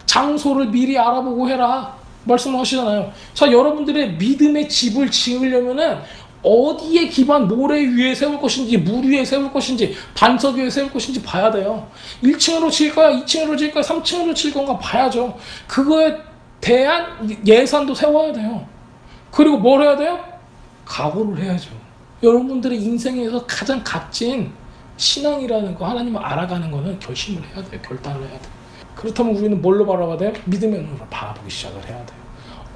장소를 미리 알아보고 해라 말씀하시잖아요. 자, 여러분들의 믿음의 집을 지으려면은 어디에 기반, 모래 위에 세울 것인지, 물 위에 세울 것인지, 반석 위에 세울 것인지 봐야 돼요. 1층으로 지을 거야, 2층으로 지을 거야, 3층으로 지을 건가 봐야죠. 그거에 대한 예산도 세워야 돼요. 그리고 뭘 해야 돼요? 각오를 해야죠. 여러분들의 인생에서 가장 값진 신앙이라는 거, 하나님을 알아가는 거는 결심을 해야 돼요. 결단을 해야 돼요. 그렇다면 우리는 뭘로 바라봐야 돼요? 믿음의 눈으로 바라보기 시작을 해야 돼요.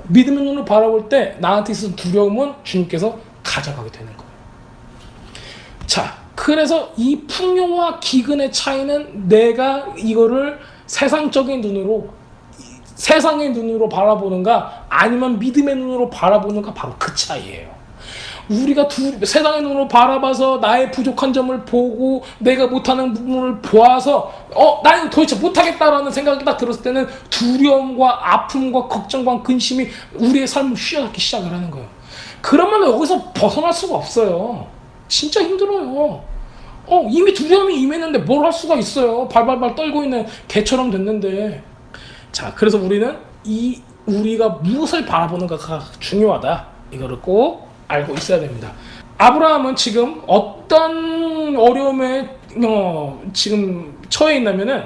믿음의 눈으로 바라볼 때 나한테 있어서 두려움은 주님께서 가져가게 되는 거예요. 자, 그래서 이 풍요와 기근의 차이는 내가 이거를 세상적인 눈으로, 세상의 눈으로 바라보는가 아니면 믿음의 눈으로 바라보는가, 바로 그 차이예요. 우리가 세상의 눈으로 바라봐서 나의 부족한 점을 보고 내가 못하는 부분을 보아서 나 이거 도대체 못하겠다라는 생각이 딱 들었을 때는 두려움과 아픔과 걱정과 근심이 우리의 삶을 휘어잡기 시작을 하는 거예요. 그러면 여기서 벗어날 수가 없어요. 진짜 힘들어요. 이미 두려움이 임했는데 뭘 할 수가 있어요. 발발발 떨고 있는 개처럼 됐는데. 자, 그래서 우리는 우리가 무엇을 바라보는가가 중요하다. 이거를 꼭 알고 있어야 됩니다. 아브라함은 지금 어떤 어려움에 지금 처해 있냐면은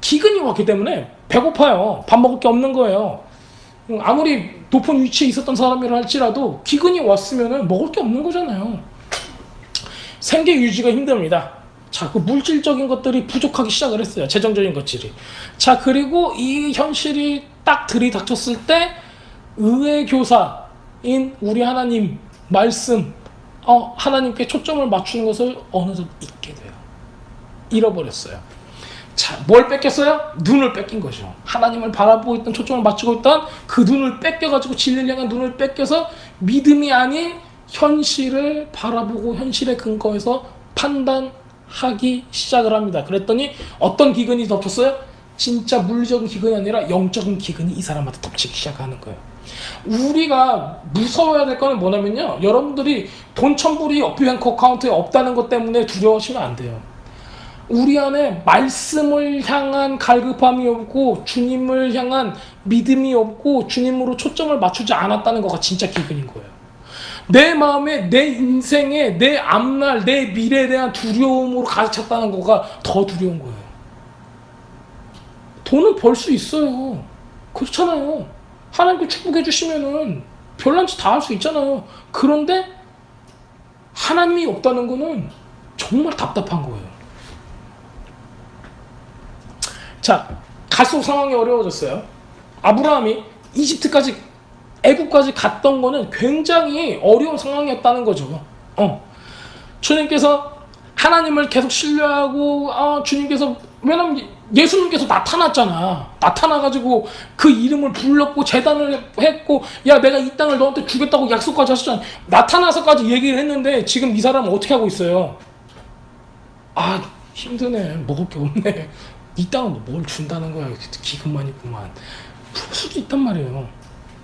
기근이 왔기 때문에 배고파요. 밥 먹을 게 없는 거예요. 아무리 높은 위치에 있었던 사람이라 할지라도 기근이 왔으면은 먹을 게 없는 거잖아요. 생계 유지가 힘듭니다. 자, 그 물질적인 것들이 부족하기 시작을 했어요. 재정적인 것들이. 자, 그리고 이 현실이 딱 들이닥쳤을 때 의의 교사인 우리 하나님 말씀, 하나님께 초점을 맞추는 것을 어느덧 잊게 돼요. 잃어버렸어요. 자, 뭘 뺏겼어요? 눈을 뺏긴 거죠. 하나님을 바라보고 있던, 초점을 맞추고 있던 그 눈을 뺏겨가지고 진리를 향한 눈을 뺏겨서 믿음이 아닌 현실을 바라보고 현실에 근거해서 판단하기 시작을 합니다. 그랬더니 어떤 기근이 덮쳤어요? 진짜 물리적인 기근이 아니라 영적인 기근이 이 사람한테 덮치기 시작하는 거예요. 우리가 무서워야 될 거는 뭐냐면요, 여러분들이 돈 1000불이 뱅크 어카운트에 없다는 것 때문에 두려워하시면 안 돼요. 우리 안에 말씀을 향한 갈급함이 없고 주님을 향한 믿음이 없고 주님으로 초점을 맞추지 않았다는 거가 진짜 기근인 거예요. 내 마음에, 내 인생에, 내 앞날, 내 미래에 대한 두려움으로 가득 찼다는 거가 더 두려운 거예요. 돈은 벌 수 있어요. 그렇잖아요. 하나님께 축복해 주시면은 별난 짓 다 할 수 있잖아요. 그런데 하나님이 없다는 거는 정말 답답한 거예요. 자, 갈수록 상황이 어려워졌어요. 아브라함이 이집트까지, 애국까지 갔던 거는 굉장히 어려운 상황이었다는 거죠. 주님께서 하나님을 계속 신뢰하고, 주님께서, 왜냐면 예수님께서 나타나가지고 그 이름을 불렀고 제단을 했고, 야, 내가 이 땅을 너한테 주겠다고 약속까지 하셨잖아요. 나타나서까지 얘기를 했는데 지금 이 사람은 어떻게 하고 있어요? 힘드네. 먹을 게 없네. 이 땅은 뭘 준다는 거야. 기근만 있구만. 풀 수도 있단 말이에요.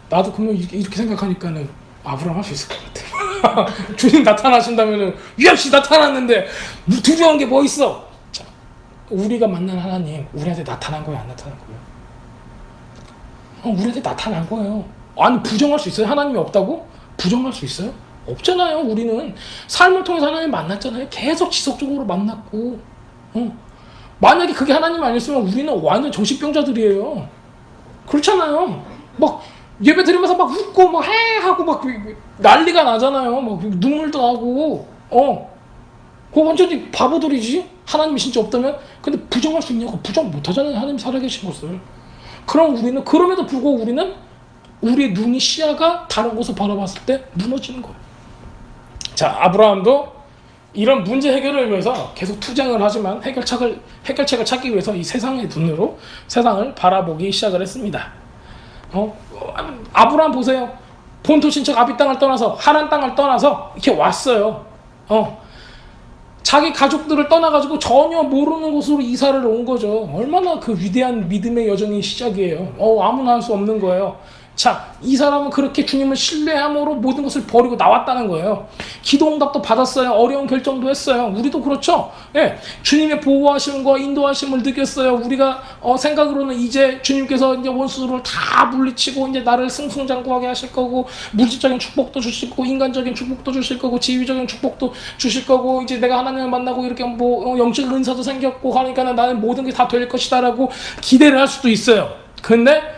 나도 그러면 이렇게 생각하니까는 아브라함 할 수 있을 것 같아. 주님 나타나신다면은 역시 나타났는데 두려운 게 뭐 있어? 자, 우리가 만난 하나님 우리한테 나타난 거예요, 안 나타난 거예요? 우리한테 나타난 거예요. 아니, 부정할 수 있어요? 하나님이 없다고? 부정할 수 있어요? 없잖아요. 우리는 삶을 통해서 하나님 만났잖아요. 계속 지속적으로 만났고. 만약에 그게 하나님 아니었으면 우리는 완전 정신병자들이에요. 그렇잖아요. 막 예배 드리면서 막 웃고 막 해 하고 막 난리가 나잖아요. 막 눈물도 나고. 그거 완전히 바보들이지. 하나님이 진짜 없다면. 근데 부정할 수 있냐고. 부정 못하잖아요. 하나님 살아계신 것을. 그럼 우리는, 그럼에도 불구하고 우리는 우리의 눈이, 시야가 다른 곳을 바라봤을 때 무너지는 거예요. 자, 아브라함도 이런 문제 해결을 위해서 계속 투쟁을 하지만 해결책을 찾기 위해서 이 세상의 눈으로 세상을 바라보기 시작을 했습니다. 아브라함 보세요. 본토 친척 아비 땅을 떠나서, 하란 땅을 떠나서 이렇게 왔어요. 자기 가족들을 떠나가지고 전혀 모르는 곳으로 이사를 온 거죠. 얼마나 그 위대한 믿음의 여정이 시작이에요. 아무나 할 수 없는 거예요. 자, 이 사람은 그렇게 주님을 신뢰함으로 모든 것을 버리고 나왔다는 거예요. 기도 응답도 받았어요. 어려운 결정도 했어요. 우리도 그렇죠. 예, 주님의 보호하심과 인도하심을 느꼈어요. 우리가 생각으로는 이제 주님께서 이제 원수를 다 물리치고 이제 나를 승승장구하게 하실 거고, 물질적인 축복도 주실 거고, 인간적인 축복도 주실 거고, 지위적인 축복도 주실 거고, 이제 내가 하나님을 만나고 이렇게 영적 은사도 생겼고 하니까 나는 모든 게 다 될 것이다라고 기대를 할 수도 있어요. 근데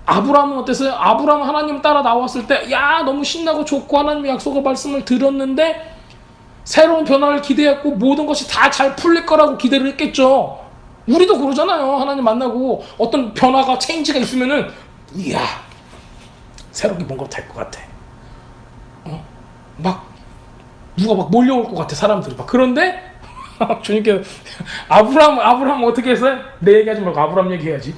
아브라함은 어땠어요? 아브라함은 하나님 따라 나왔을 때, 야, 너무 신나고 좋고 하나님의 약속의 말씀을 들었는데 새로운 변화를 기대했고 모든 것이 다 잘 풀릴 거라고 기대를 했겠죠. 우리도 그러잖아요. 하나님 만나고 어떤 변화가, 체인지가 있으면은, 이야, 새롭게 뭔가 될 것 같아. 막 누가 막 몰려올 것 같아, 사람들이 막. 그런데 주님께 아브라함 어떻게 했어요? 내 얘기하지 말고 아브라함 얘기해야지.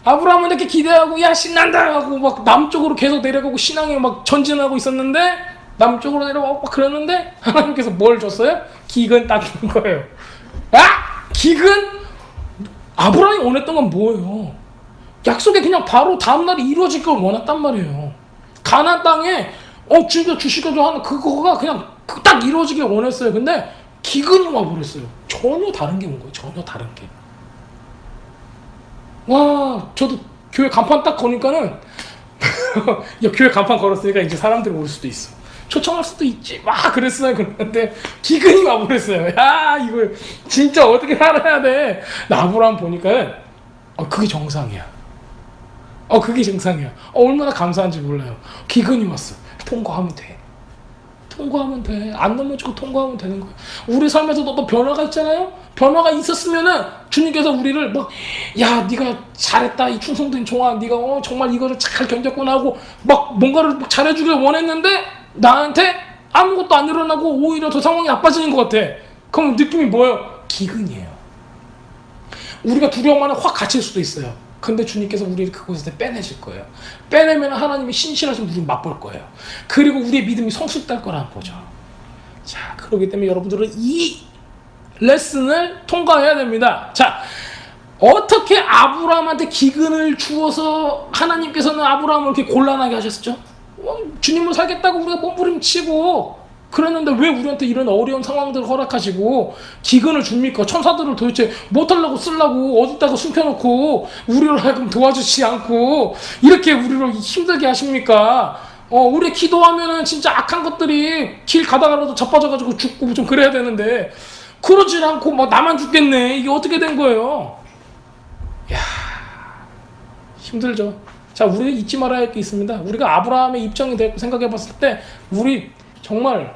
아브라함은 이렇게 기대하고, 야, 신난다 하고 막 남쪽으로 계속 내려가고 신앙에 막 전진하고 있었는데, 남쪽으로 내려가고 막 그러는데 하나님께서 뭘 줬어요? 기근 딱 준 거예요. 기근? 아브라함이 원했던 건 뭐예요? 약속이 그냥 바로 다음날에 이루어질 걸 원했단 말이에요. 가나안 땅에 주님께서 주시고도 하는 그거가 그냥 딱 이루어지길 원했어요. 근데 기근이 와버렸어요. 전혀 다른 게 온 거예요. 전혀 다른 게. 와, 저도 교회 간판 딱 거니까는 교회 간판 걸었으니까 이제 사람들이 올 수도 있어. 초청할 수도 있지. 막 그랬어요. 그런데 기근이 와버렸어요. 야, 이거 진짜 어떻게 살아야 돼. 아브라함 보니까 그게 정상이야. 그게 정상이야. 얼마나 감사한지 몰라요. 기근이 왔어. 통과하면 돼. 통과하면 돼. 안 넘어지고 통과하면 되는 거야. 우리 삶에서도 또 변화가 있잖아요. 변화가 있었으면은 주님께서 우리를 막, 야, 네가 잘했다, 이 충성된 종아, 네가 정말 이거를 잘 견뎠구나 하고 막 뭔가를 막 잘해주길 원했는데 나한테 아무것도 안 일어나고 오히려 더 상황이 나빠지는 것 같아. 그럼 느낌이 뭐예요? 기근이에요. 우리가 두려움 안에 확 갇힐 수도 있어요. 근데 주님께서 우리를 그곳에서 빼내실 거예요. 빼내면 하나님이 신실하신 우리를 맛볼 거예요. 그리고 우리의 믿음이 성숙될 거라는 거죠. 자, 그렇기 때문에 여러분들은 이 레슨을 통과해야 됩니다. 자, 어떻게 아브라함한테 기근을 주어서 하나님께서는 아브라함을 이렇게 곤란하게 하셨죠? 주님을 살겠다고 우리가 몸부림치고 그랬는데 왜 우리한테 이런 어려운 상황들을 허락하시고 기근을 줍니까? 천사들을 도대체 못하려고 쓰려고 어디다가 숨겨놓고 우리를 하여금 도와주지 않고 이렇게 우리를 힘들게 하십니까? 우리 기도하면은 진짜 악한 것들이 길 가다가라도 자빠져가지고 죽고 좀 그래야 되는데 그러질 않고 막 나만 죽겠네. 이게 어떻게 된 거예요? 이야, 힘들죠. 자, 우리 잊지 말아야 할 게 있습니다. 우리가 아브라함의 입장이 되고 생각해 봤을 때 우리 정말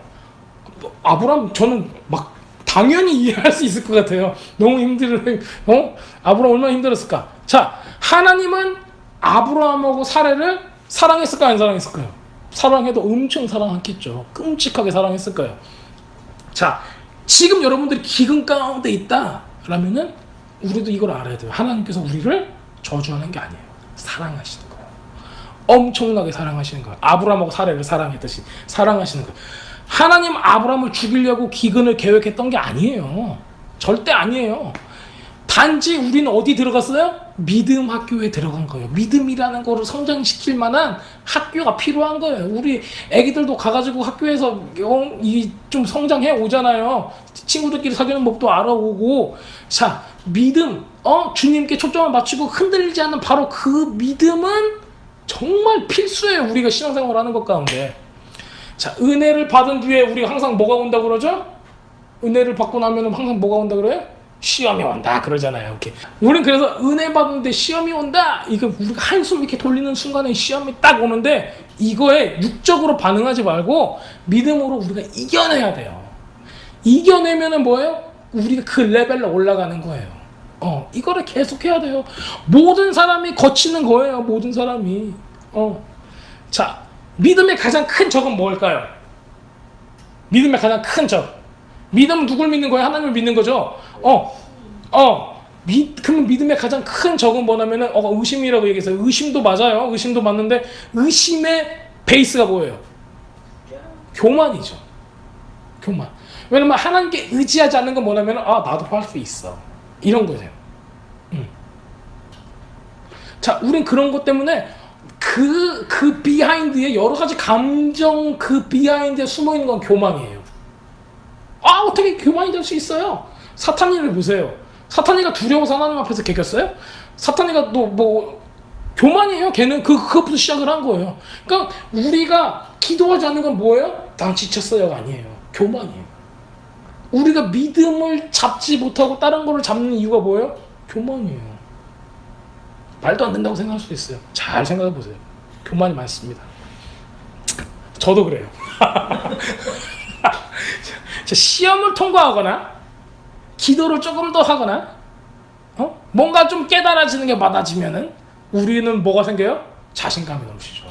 아브라함 저는 막 당연히 이해할 수 있을 것 같아요. 너무 아브라함 얼마나 힘들었을까? 자, 하나님은 아브라함하고 사례를 사랑했을까 안 사랑했을까요? 사랑해도 엄청 사랑했겠죠. 끔찍하게 사랑했을 거예요. 자, 지금 여러분들이 기근 가운데 있다라면은 우리도 이걸 알아야 돼요. 하나님께서 우리를 저주하는 게 아니에요. 사랑하시는 거예요. 엄청나게 사랑하시는 거예요. 아브라함하고 사례를 사랑했듯이 사랑하시는 거예요. 하나님 아브라함을 죽이려고 기근을 계획했던 게 아니에요. 절대 아니에요. 단지 우리는 어디 들어갔어요? 믿음 학교에 들어간 거예요. 믿음이라는 거를 성장시킬 만한 학교가 필요한 거예요. 우리 애기들도 가가지고 학교에서 좀 성장해 오잖아요. 친구들끼리 사귀는 법도 알아오고. 자, 믿음, 주님께 초점을 맞추고 흔들리지 않는 바로 그 믿음은 정말 필수예요. 우리가 신앙생활 하는 것 가운데. 자, 은혜를 받은 뒤에 우리가 항상 뭐가 온다고 그러죠? 은혜를 받고 나면 항상 뭐가 온다 그래요? 시험이 온다 그러잖아요. 이렇게. 우리는 그래서 은혜 받는데 시험이 온다. 이거 우리가 한숨 이렇게 돌리는 순간에 시험이 딱 오는데 이거에 육적으로 반응하지 말고 믿음으로 우리가 이겨내야 돼요. 이겨내면은 뭐예요? 우리가 그 레벨로 올라가는 거예요. 이거를 계속 해야 돼요. 모든 사람이 거치는 거예요. 모든 사람이. 자, 믿음의 가장 큰 적은 뭘까요? 믿음의 가장 큰 적. 믿음은 누굴 믿는 거예요? 하나님을 믿는 거죠. 그럼 믿음의 가장 큰 적은 뭐냐면은 의심이라고 얘기했어요. 의심도 맞아요. 의심도 맞는데 의심의 베이스가 뭐예요? 교만이죠. 교만. 왜냐면 하나님께 의지하지 않는 건 뭐냐면 나도 할 수 있어. 이런 거예요. 자, 우린 그런 것 때문에 그 비하인드에 여러 가지 감정 그 비하인드에 숨어 있는 건 교만이에요. 어떻게 교만이 될 수 있어요? 사탄이를 보세요. 사탄이가 두려워서 하나님 앞에서 개겼어요? 사탄이가 교만이에요. 걔는 그것부터 시작을 한 거예요. 그러니까 우리가 기도하지 않는 건 뭐예요? 난 지쳤어요가 아니에요. 교만이에요. 우리가 믿음을 잡지 못하고 다른 거를 잡는 이유가 뭐예요? 교만이에요. 말도 안 된다고 생각할 수도 있어요. 잘 생각해 보세요. 교만이 많습니다. 저도 그래요. 시험을 통과하거나 기도를 조금 더 하거나 뭔가 좀 깨달아지는 게 많아지면은 우리는 뭐가 생겨요? 자신감이 넘치죠.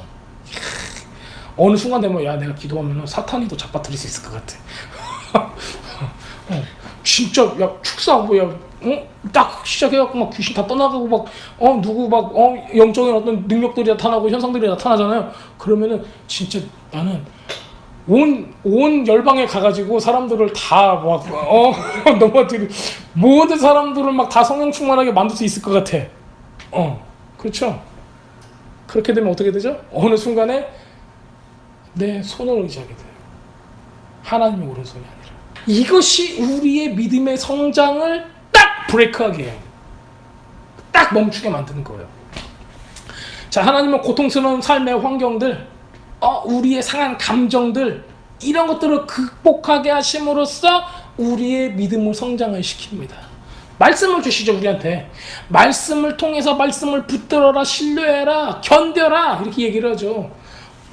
어느 순간 되면 내가 기도하면 사탄이도 잡아뜨릴 수 있을 것 같아. 진짜 축사하고 딱 시작해갖고 막 귀신 다 떠나가고 막 누구 막 영적인 어떤 능력들이 나타나고 현상들이 나타나잖아요. 그러면은 진짜 나는 온 열방에 가가지고 사람들을 다 막 넘어뜨리 모든 사람들을 막 다 성령 충만하게 만들 수 있을 것 같아. 그렇죠. 그렇게 되면 어떻게 되죠? 어느 순간에 내 손을 의지하게 돼요. 하나님의 오른손이 아니라. 이것이 우리의 믿음의 성장을 딱 브레이크하게 해요. 딱 멈추게 만드는 거예요. 자, 하나님은 고통스러운 삶의 환경들, 우리의 상한 감정들, 이런 것들을 극복하게 하심으로써 우리의 믿음을 성장을 시킵니다. 말씀을 주시죠, 우리한테. 말씀을 통해서 말씀을 붙들어라, 신뢰해라, 견뎌라, 이렇게 얘기를 하죠.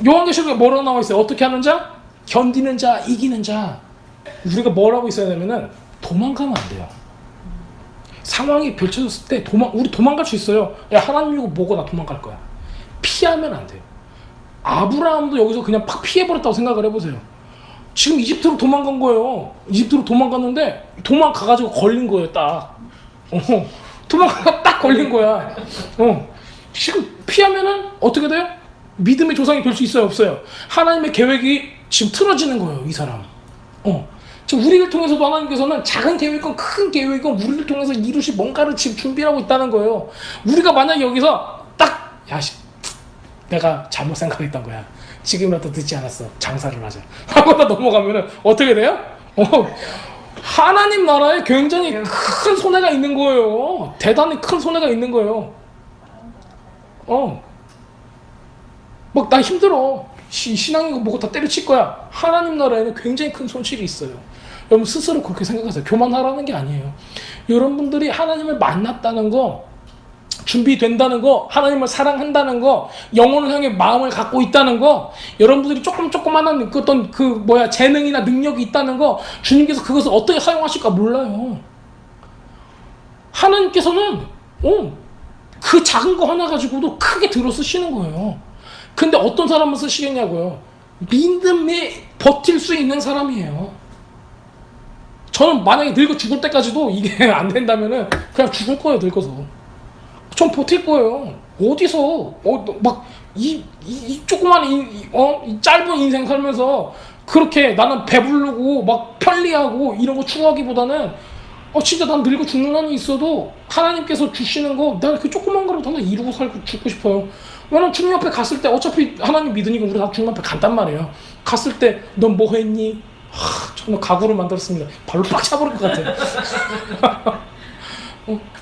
요한계시록에 뭐라고 나와 있어요? 어떻게 하는 자? 견디는 자, 이기는 자. 우리가 뭘 하고 있어야 되면은 도망가면 안 돼요. 상황이 펼쳐졌을 때 우리 도망갈 수 있어요. 야, 하나님 이거 뭐고 나 도망갈 거야. 피하면 안 돼요. 아브라함도 여기서 그냥 팍 피해버렸다고 생각을 해보세요. 지금 이집트로 도망간 거예요. 이집트로 도망갔는데 도망가가지고 걸린 거예요, 딱. 도망가가 딱 걸린 거야. 지금 피하면은 어떻게 돼요? 믿음의 조상이 될 수 있어요, 없어요? 하나님의 계획이 지금 틀어지는 거예요, 이 사람. 지금 우리를 통해서도 하나님께서는 작은 계획이건 큰 계획이건 우리를 통해서 이루실 뭔가를 지금 준비하고 있다는 거예요. 우리가 만약에 여기서 딱, 내가 잘못 생각했던 거야. 지금이라도 늦지 않았어. 장사를 하자. 하고 다 넘어가면은 어떻게 돼요? 하나님 나라에 굉장히 큰 손해가 있는 거예요. 대단히 큰 손해가 있는 거예요. 막 나 힘들어. 신앙이고 뭐고 다 때려칠 거야. 하나님 나라에는 굉장히 큰 손실이 있어요. 여러분 스스로 그렇게 생각하세요. 교만하라는 게 아니에요. 여러분들이 하나님을 만났다는 거, 준비된다는 거, 하나님을 사랑한다는 거, 영혼을 향해 마음을 갖고 있다는 거, 여러분들이 조그만한 어떤 재능이나 능력이 있다는 거, 주님께서 그것을 어떻게 사용하실까 몰라요. 하나님께서는 그 작은 거 하나 가지고도 크게 들어 쓰시는 거예요. 근데 어떤 사람을 쓰시겠냐고요. 믿음에 버틸 수 있는 사람이에요. 저는 만약에 늙어 죽을 때까지도 이게 안 된다면은 그냥 죽을 거예요, 늙어서. 전 버틸 거예요. 어디서 이 조그만 이 짧은 인생 살면서 그렇게 나는 배부르고 막 편리하고 이런 거 추구하기보다는 진짜 난 늙어 죽는 한이 있어도 하나님께서 주시는 거 난 그 조그만 거를 다 이루고 살고 죽고 싶어요. 왜냐면 주님 앞에 갔을 때 어차피 하나님 믿으니까 우리 다 주님 앞에 간단 말이에요. 갔을 때 넌 뭐 했니? 저는 가구를 만들었습니다. 발로 빡 차버릴 것 같아요.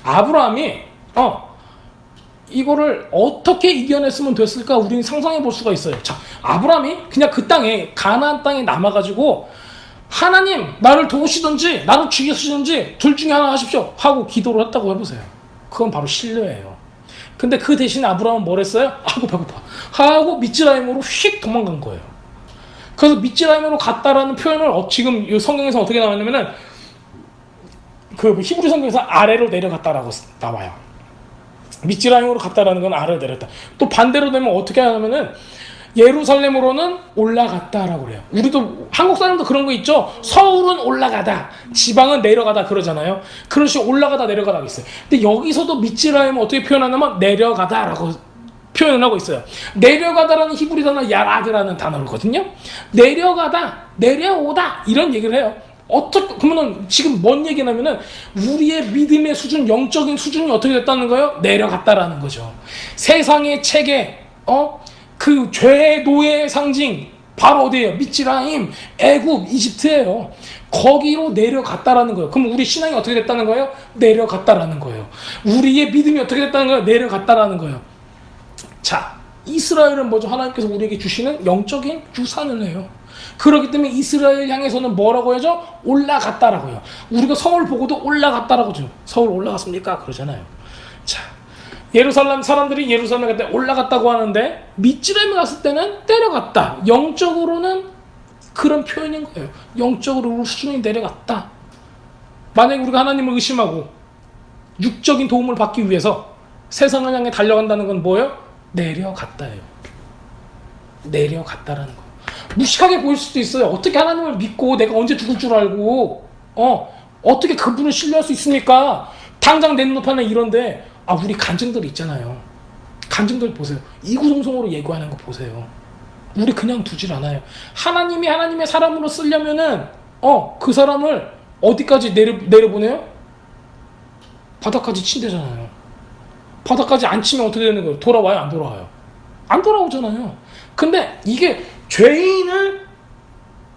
아브라함이 이거를 어떻게 이겨냈으면 됐을까 우리는 상상해 볼 수가 있어요. 자, 아브라함이 그냥 그 땅에 가나안 땅에 남아가지고 하나님 나를 도우시든지 나를 죽이시든지 둘 중에 하나 하십시오 하고 기도를 했다고 해보세요. 그건 바로 신뢰예요. 근데 그 대신에 아브라함은 뭘 했어요? 배고파 하고 미츠라임으로 휙 도망간 거예요. 그래서 미츠라임으로 갔다라는 표현을 지금 성경에서 어떻게 나왔냐면은 그 히브리 성경에서 아래로 내려갔다라고 나와요. 미츠라임으로 갔다라는 건 아래로 내렸다. 또 반대로 되면 어떻게 하냐면은 예루살렘으로는 올라갔다라고 그래요. 우리도 한국 사람도 그런 거 있죠. 서울은 올라가다, 지방은 내려가다 그러잖아요. 그런 식으로 올라가다 내려가다 있어요. 근데 여기서도 미츠라임은 어떻게 표현하냐면 내려가다라고 표현을 하고 있어요. 내려가다라는 히브리 단어 야라드라는 단어거든요. 내려가다, 내려오다 이런 얘기를 해요. 그러면은 지금 뭔 얘기냐면은 우리의 믿음의 수준, 영적인 수준이 어떻게 됐다는 거예요? 내려갔다라는 거죠. 세상의 체계, 그 죄의 노예의 상징 바로 어디예요? 미츠라임, 애굽, 이집트예요. 거기로 내려갔다라는 거예요. 그럼 우리 신앙이 어떻게 됐다는 거예요? 내려갔다라는 거예요. 우리의 믿음이 어떻게 됐다는 거예요? 내려갔다라는 거예요. 자, 이스라엘은 뭐죠? 하나님께서 우리에게 주시는 영적인 유산을 해요. 그렇기 때문에 이스라엘 향해서는 뭐라고 하죠? 올라갔다라고 해요. 우리가 서울 보고도 올라갔다라고 하죠. 서울 올라갔습니까? 그러잖아요. 자, 예루살렘 사람들이 예루살렘에 갈 때 올라갔다고 하는데 미츠라임에 갔을 때는 내려갔다. 영적으로는 그런 표현인 거예요. 영적으로 수준이 내려갔다. 만약에 우리가 하나님을 의심하고 육적인 도움을 받기 위해서 세상을 향해 달려간다는 건 뭐예요? 내려갔다예요. 내려갔다라는 거예요. 무식하게 보일 수도 있어요. 어떻게 하나님을 믿고 내가 언제 죽을 줄 알고 어떻게 그분을 신뢰할 수 있습니까? 당장 내 눈앞에 이런데 우리 간증들 있잖아요. 간증들 보세요. 이구동성으로 예고하는 거 보세요. 우리 그냥 두질 않아요. 하나님이 하나님의 사람으로 쓰려면은 그 사람을 어디까지 내려보내요? 바닥까지 친대잖아요. 바닥까지 안 치면 어떻게 되는 거예요? 돌아와요? 안 돌아와요? 안 돌아오잖아요. 근데 이게 죄인을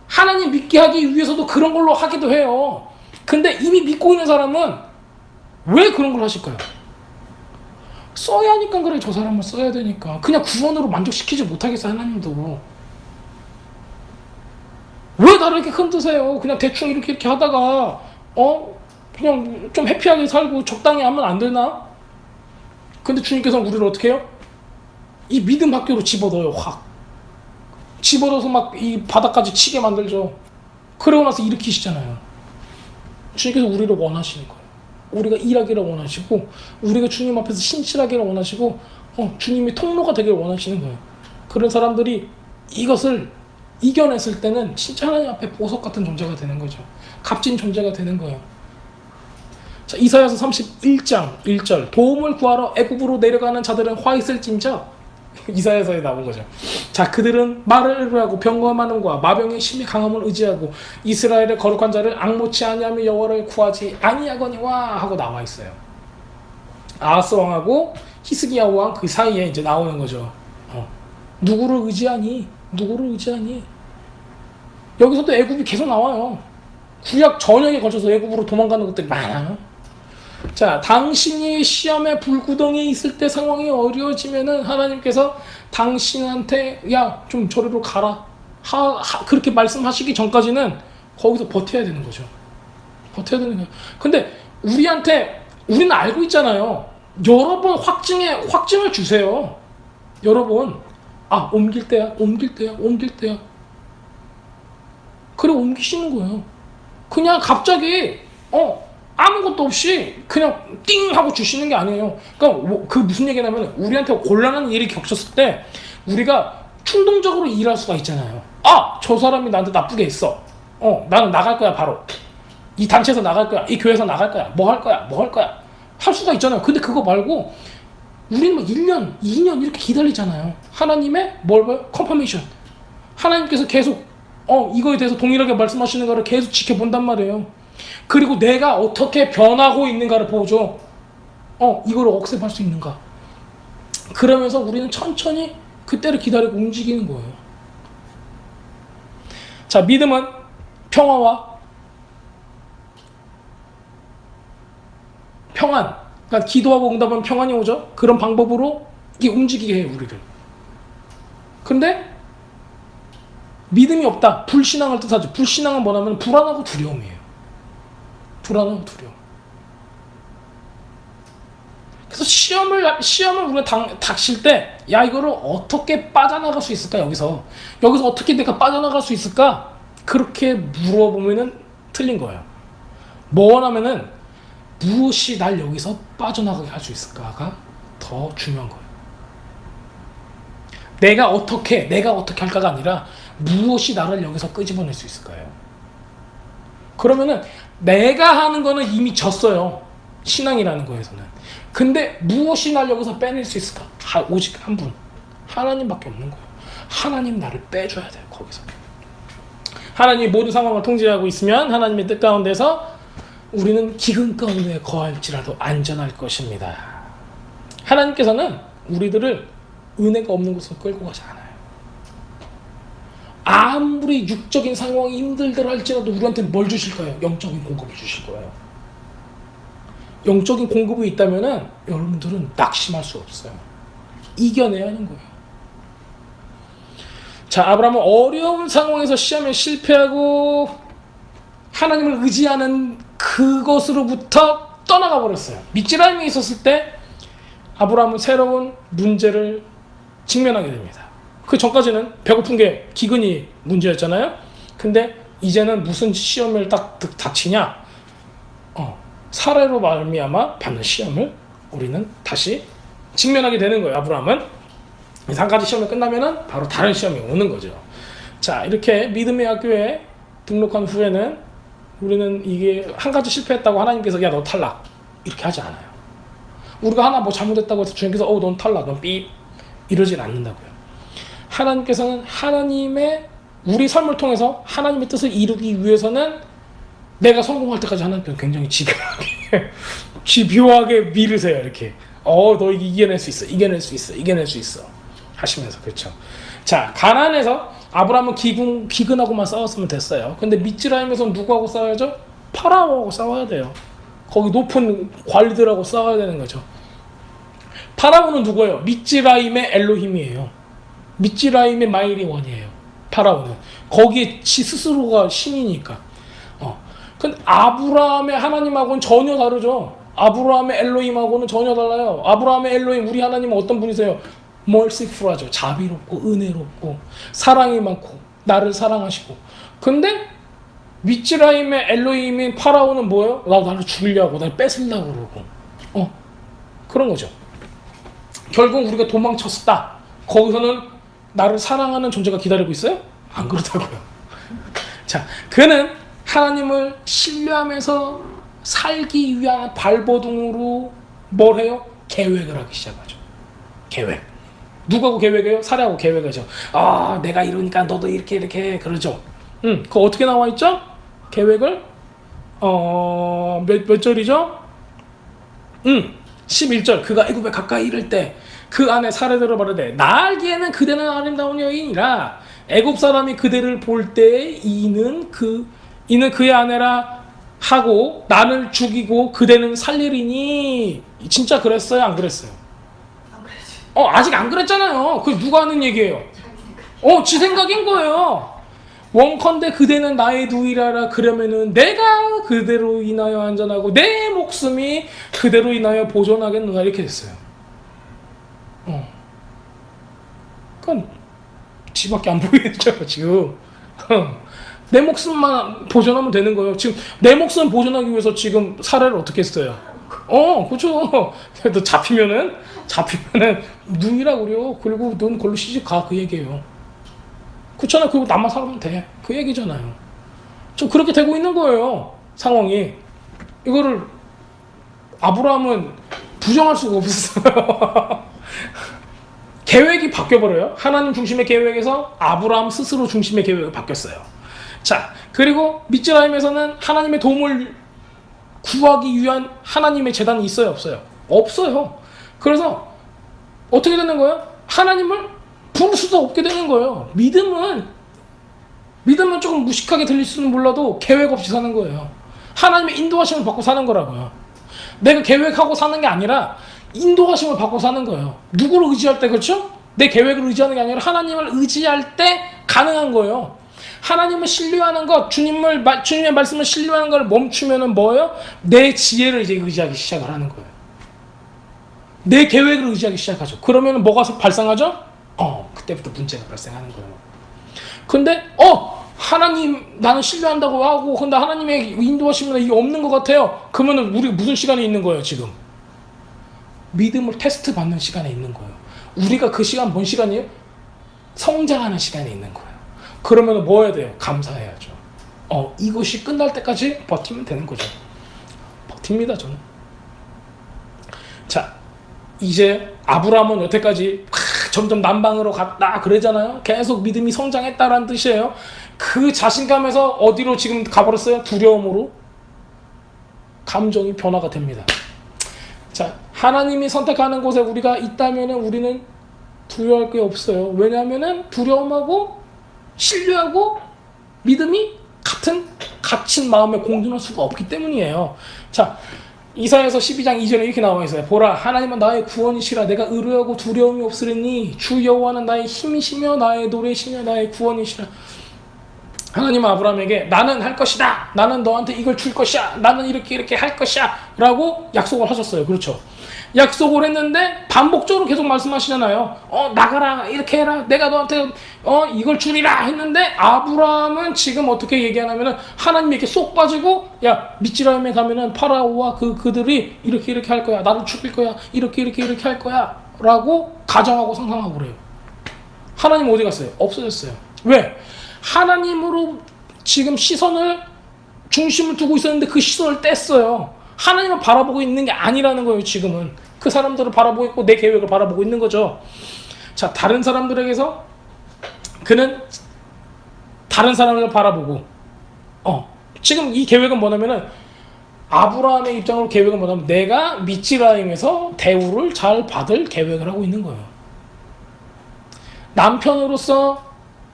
하나님 믿게 하기 위해서도 그런 걸로 하기도 해요. 근데 이미 믿고 있는 사람은 왜 그런 걸 하실까요? 써야 하니까. 그래, 저 사람을 써야 되니까. 그냥 구원으로 만족시키지 못하겠어, 하나님도. 왜 나를 이렇게 흔드세요? 그냥 대충 이렇게 하다가 그냥 좀 해피하게 살고 적당히 하면 안 되나? 근데 주님께서는 우리를 어떻게 해요? 이 믿음 학교로 집어넣어요. 확 집어넣어서 막 이 바닥까지 치게 만들죠. 그러고 나서 일으키시잖아요. 주님께서 우리를 원하시는 거예요. 우리가 일하기를 원하시고, 우리가 주님 앞에서 신실하기를 원하시고, 주님이 통로가 되기를 원하시는 거예요. 그런 사람들이 이것을 이겨냈을 때는 진짜 하나님 앞에 보석 같은 존재가 되는 거죠. 값진 존재가 되는 거예요. 자, 이사야서 31장 1절, 도움을 구하러 애굽으로 내려가는 자들은 화 있을진저. 이사야서에 나온 거죠. 자, 그들은 말을 의뢰하고 병거만함과 마병의 심히 강함을 의지하고 이스라엘의 거룩한 자를 앙모치 아니하며 여호와를 구하지 아니하거니와 하고 나와 있어요. 아하스 왕하고 히스기야 왕 그 사이에 이제 나오는 거죠. 누구를 의지하니? 누구를 의지하니? 여기서도 애굽이 계속 나와요. 구약 전역에 걸쳐서 애굽으로 도망가는 것들이 많아요. 자, 당신이 시험의 불구덩이에 있을 때 상황이 어려워지면은 하나님께서 당신한테 야, 좀 저리로 가라. 그렇게 말씀하시기 전까지는 거기서 버텨야 되는 거죠. 버텨야 되는 거예요. 근데 우리는 알고 있잖아요. 여러 번 확증을 주세요. 여러 번. 옮길 때야. 그래, 옮기시는 거예요. 그냥 갑자기 아무것도 없이 그냥 띵 하고 주시는 게 아니에요. 그러니까 그 무슨 얘기냐면, 우리한테 곤란한 일이 겹쳤을 때 우리가 충동적으로 일할 수가 있잖아요. 저 사람이 나한테 나쁘게 했어. 나는 나갈 거야. 바로 이 단체에서 나갈 거야. 이 교회에서 나갈 거야. 뭐 할 거야 할 수가 있잖아요. 근데 그거 말고 우리는 막 1년 2년 이렇게 기다리잖아요. 하나님의 컨퍼메이션. 하나님께서 계속 이거에 대해서 동일하게 말씀하시는 거를 계속 지켜본단 말이에요. 그리고 내가 어떻게 변하고 있는가를 보죠. 이거를 억셉할 수 있는가. 그러면서 우리는 천천히 그때를 기다리고 움직이는 거예요. 자, 믿음은 평화와 평안, 그러니까 기도하고 응답하면 평안이 오죠. 그런 방법으로 이게 움직이게 해요, 우리를. 근데 믿음이 없다, 불신앙을 뜻하죠. 불신앙은 뭐냐면 불안하고 두려움이에요. 불안하고 두려움. 그래서 시험을 우리가 닥칠 때, 야, 이거를 어떻게 빠져나갈 수 있을까? 여기서 어떻게 내가 빠져나갈 수 있을까? 그렇게 물어보면은 틀린 거예요. 뭐 원하면은 무엇이 날 여기서 빠져나가게 할 수 있을까가 더 중요한 거예요. 내가 어떻게 할까가 아니라 무엇이 나를 여기서 끄집어낼 수 있을까요? 그러면은 내가 하는 거는 이미 졌어요. 신앙이라는 거에서는. 근데 무엇이 날 여기서 빼낼 수 있을까? 오직 한 분. 하나님밖에 없는 거예요. 하나님 나를 빼줘야 돼요. 거기서. 하나님이 모든 상황을 통제하고 있으면 하나님의 뜻 가운데서 우리는 기근 가운데 거할지라도 안전할 것입니다. 하나님께서는 우리들을 은혜가 없는 곳으로 끌고 가지 않아요. 아무리 육적인 상황이 힘들더라 할지라도 우리한테 뭘 주실 거예요? 영적인 공급을 주실 거예요. 영적인 공급이 있다면은 여러분들은 낙심할 수 없어요. 이겨내야 하는 거예요. 자, 아브라함은 어려운 상황에서 시험에 실패하고 하나님을 의지하는 그것으로부터 떠나가 버렸어요. 미즈라임에 있었을 때 아브라함은 새로운 문제를 직면하게 됩니다. 그 전까지는 배고픈 게 기근이 문제였잖아요. 근데 이제는 무슨 시험을 딱 닥치냐? 사례로 말미암아 받는 시험을 우리는 다시 직면하게 되는 거예요. 아브라함은 이 한 가지 시험이 끝나면은 바로 다른 시험이 오는 거죠. 자, 이렇게 믿음의 학교에 등록한 후에는 우리는 이게 한 가지 실패했다고 하나님께서 야, 너 탈락 이렇게 하지 않아요. 우리가 하나 뭐 잘못했다고 해서 주님께서 넌 탈락, 넌 삐 이러진 않는다고요. 하나님께서는 우리 삶을 통해서 하나님의 뜻을 이루기 위해서는 내가 성공할 때까지 하나님께서 굉장히 집요하게 미르세요. 이렇게 너 이겨낼 수 있어 하시면서. 그렇죠. 자, 가나안에서 아브라함은 기근하고만 싸웠으면 됐어요. 근데 미츠라임에서는 누구하고 싸워야죠? 파라오하고 싸워야 돼요. 거기 높은 관리들하고 싸워야 되는 거죠. 파라오는 누구예요? 미츠라임의 엘로힘이에요. 미츠라임의 마이리원이에요. 파라오는 거기에 스스로가 신이니까. 근데 아브라함의 하나님하고는 전혀 다르죠. 아브라함의 엘로힘하고는 전혀 달라요. 아브라함의 엘로힘, 우리 하나님은 어떤 분이세요? 멀시풀하죠. 자비롭고 은혜롭고 사랑이 많고 나를 사랑하시고. 근데 미츠라임의 엘로힘인 파라오는 뭐예요? 나를 죽이려고, 나를 뺏으려고 그러고. 그런 거죠. 결국 우리가 도망쳤다. 거기서는 나를 사랑하는 존재가 기다리고 있어요? 안 그렇다고요. 자, 그는 하나님을 신뢰하면서 살기 위한 발버둥으로 뭘 해요? 계획을 하기 시작하죠. 계획. 누구하고 계획해요? 사례하고 계획하죠. 내가 이러니까 너도 이렇게 그러죠. 그거 어떻게 나와 있죠? 계획을 몇 절이죠? 11절. 그가 애굽에 가까이 이를 때 그 안에 사례대로 말하되 나 알기에는 그대는 아름다운 여인이라 애굽 사람이 그대를 볼 때 이는 그의 아내라 하고 나를 죽이고 그대는 살리리니. 진짜 그랬어요? 안 그랬어요? 안 그랬죠. 아직 안 그랬잖아요. 그게 누가 하는 얘기예요? 지 생각인 거예요. 원컨대 그대는 나의 누이라라 그러면은 내가 그대로 인하여 안전하고 내 목숨이 그대로 인하여 보존하겠노라. 이렇게 됐어요. 그건 지밖에 안 보이죠 지금. 내 목숨만 보존하면 되는 거예요. 지금 내 목숨 보존하기 위해서 지금 사례를 어떻게 했어요? 그렇죠. 너 잡히면은 누이라고 그래요. 그리고 넌 걸로 시집 가, 그 얘기예요. 그렇잖아요. 그리고 나만 살면 돼, 그 얘기잖아요. 좀 그렇게 되고 있는 거예요, 상황이. 이거를 아브라함은 부정할 수가 없었어요. 계획이 바뀌어버려요. 하나님 중심의 계획에서 아브라함 스스로 중심의 계획이 바뀌었어요. 자, 그리고 미츠라임에서는 하나님의 도움을 구하기 위한 하나님의 재단이 있어요, 없어요? 없어요. 그래서 어떻게 되는 거예요? 하나님을 부를 수도 없게 되는 거예요. 믿음은 조금 무식하게 들릴 수는 몰라도 계획 없이 사는 거예요. 하나님의 인도하심을 받고 사는 거라고요. 내가 계획하고 사는 게 아니라 인도하심을 받고 사는 거예요. 누구를 의지할 때, 그렇죠? 내 계획을 의지하는 게 아니라 하나님을 의지할 때 가능한 거예요. 하나님을 신뢰하는 것, 주님의 말씀을 신뢰하는 걸 멈추면은 뭐예요? 내 지혜를 이제 의지하기 시작을 하는 거예요. 내 계획을 의지하기 시작하죠. 그러면 뭐가 발생하죠? 그때부터 문제가 발생하는 거예요. 근데 하나님 나는 신뢰한다고 하고 근데 하나님의 인도하시면 이게 없는 것 같아요. 그러면은 우리가 무슨 시간에 있는 거예요, 지금? 믿음을 테스트 받는 시간에 있는 거예요. 우리가 그 시간 뭔 시간이에요? 성장하는 시간에 있는 거예요. 그러면 뭐 해야 돼요? 감사해야죠. 이것이 끝날 때까지 버티면 되는 거죠. 버팁니다, 저는. 자, 이제 아브라함은 여태까지 점점 남방으로 갔다 그러잖아요. 계속 믿음이 성장했다라는 뜻이에요. 그 자신감에서 어디로 지금 가버렸어요? 두려움으로. 감정이 변화가 됩니다. 자, 하나님이 선택하는 곳에 우리가 있다면 우리는 두려워할 게 없어요. 왜냐하면 두려움하고 신뢰하고 믿음이 갇힌 마음에 공존할 수가 없기 때문이에요. 자, 이사야서 12장 2절에 이렇게 나와 있어요. 보라, 하나님은 나의 구원이시라. 내가 의뢰하고 두려움이 없으리니 주 여호와는 나의 힘이시며 나의 노래시며 나의 구원이시라. 하나님은 아브라함에게 나는 할 것이다, 나는 너한테 이걸 줄 것이야, 나는 이렇게 할 것이야 라고 약속을 하셨어요. 그렇죠? 약속을 했는데 반복적으로 계속 말씀하시잖아요. 나가라, 이렇게 해라, 내가 너한테 이걸 주리라 했는데 아브라함은 지금 어떻게 얘기하냐면은 하나님이 이렇게 쏙 빠지고, 야, 미츠라임에 가면은 파라오와 그들이 이렇게 할 거야, 나를 죽일 거야, 이렇게 할 거야 라고 가정하고 상상하고 그래요. 하나님 어디 갔어요? 없어졌어요. 왜? 하나님으로 지금 중심을 두고 있었는데 그 시선을 뗐어요. 하나님을 바라보고 있는 게 아니라는 거예요. 지금은 그 사람들을 바라보고 있고 내 계획을 바라보고 있는 거죠. 자, 다른 사람들에게서 그는 다른 사람을 바라보고 지금 이 계획은 뭐냐면은 아브라함의 입장으로 계획은 뭐냐면 내가 미츠라임에서 대우를 잘 받을 계획을 하고 있는 거예요. 남편으로서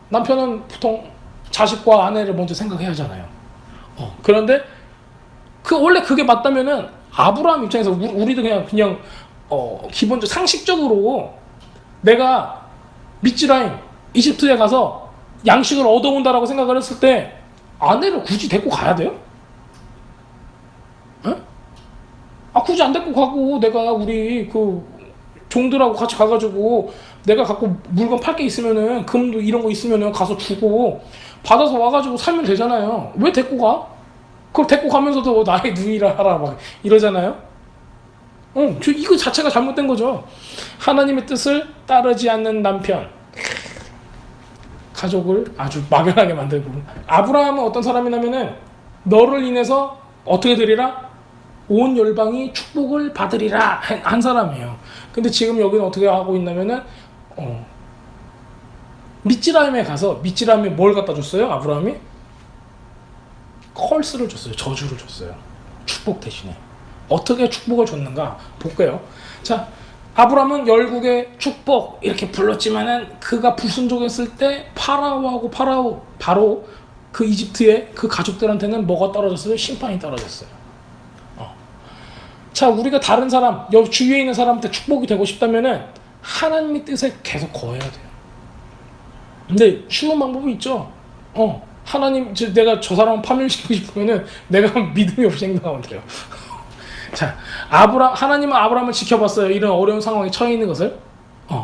남편은 보통 자식과 아내를 먼저 생각해야 하잖아요. 그런데 원래 그게 맞다면은 아브라함 입장에서 우리도 그냥 기본적 상식적으로 내가 미츠라임 이집트에 가서 양식을 얻어온다라고 생각을 했을 때 아내를 굳이 데리고 가야 돼요? 에? 굳이 안 데리고 가고 내가 우리 그 종들하고 같이 가가지고 내가 갖고 물건 팔 게 있으면은 금도 이런 거 있으면은 가서 주고 받아서 와가지고 살면 되잖아요. 왜 데리고 가? 그걸 데리고 가면서도 나의 누이라 하라 막 이러잖아요. 이거 자체가 잘못된 거죠. 하나님의 뜻을 따르지 않는 남편, 가족을 아주 막연하게 만들고. 아브라함은 어떤 사람이냐면은 너를 인해서 어떻게 되리라? 온 열방이 축복을 받으리라 한 사람이에요. 근데 지금 여기는 어떻게 하고 있냐면은 미츠라임에 가서 미츠라임에 뭘 갖다 줬어요? 아브라함이 컬스를 줬어요. 저주를 줬어요. 축복 대신에. 어떻게 축복을 줬는가 볼게요. 자, 아브라함은 열국의 축복 이렇게 불렀지만은 그가 불순종했을 때 파라오하고 바로 그 이집트의 그 가족들한테는 뭐가 떨어졌어요? 심판이 떨어졌어요. 자, 우리가 다른 사람, 주위에 있는 사람한테 축복이 되고 싶다면은 하나님의 뜻에 계속 거해야 돼요. 근데 쉬운 방법이 있죠. 하나님, 내가 저 사람을 파멸시키고 싶으면은 내가 믿음이 없이 행동하면 돼요. 자, 하나님은 아브라함을 지켜봤어요. 이런 어려운 상황에 처해 있는 것을.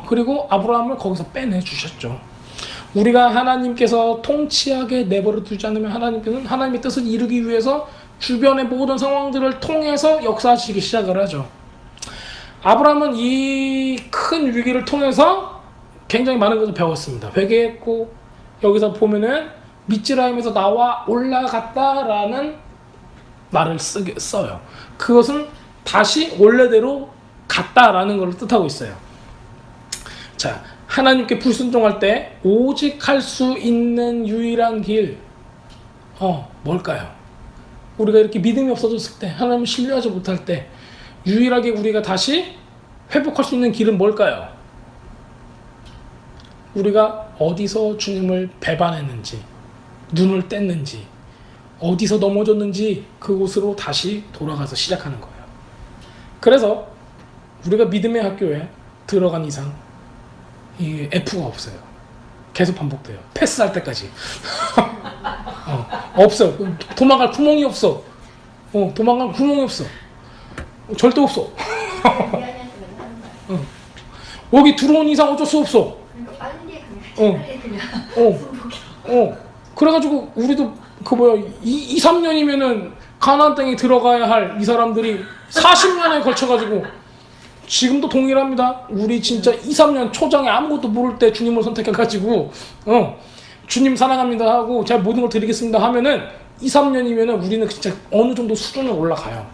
그리고 아브라함을 거기서 빼내주셨죠. 우리가 하나님께서 통치하게 내버려 두지 않으면 하나님께서는 하나님의 뜻을 이루기 위해서 주변의 모든 상황들을 통해서 역사하시기 시작을 하죠. 아브라함은 이 큰 위기를 통해서 굉장히 많은 것을 배웠습니다. 회개했고, 여기서 보면은 미츠라임에서 나와 올라갔다라는 말을 써요. 그것은 다시 원래대로 갔다라는 걸 뜻하고 있어요. 자, 하나님께 불순종할 때 오직 할 수 있는 유일한 길, 뭘까요? 우리가 이렇게 믿음이 없어졌을 때, 하나님을 신뢰하지 못할 때 유일하게 우리가 다시 회복할 수 있는 길은 뭘까요? 우리가 어디서 주님을 배반했는지, 눈을 뗐는지, 어디서 넘어졌는지 그곳으로 다시 돌아가서 시작하는 거예요. 그래서 우리가 믿음의 학교에 들어간 이상 이 F가 없어요. 계속 반복돼요. 패스할 때까지. 없어요. 도망갈 구멍이 없어. 도망갈 구멍이 없어. 절대 없어. 여기 들어온 이상 어쩔 수 없어. 그러니까 빨리 그냥 그래가지고 우리도 2, 3년이면은 가나안 땅에 들어가야 할 이 사람들이 40년에 걸쳐가지고 지금도 동일합니다. 우리 진짜 2, 3년 초장에 아무것도 모를 때 주님을 선택해가지고 주님 사랑합니다 하고 제가 모든 걸 드리겠습니다 하면은 2, 3년이면은 우리는 진짜 어느 정도 수준으로 올라가요.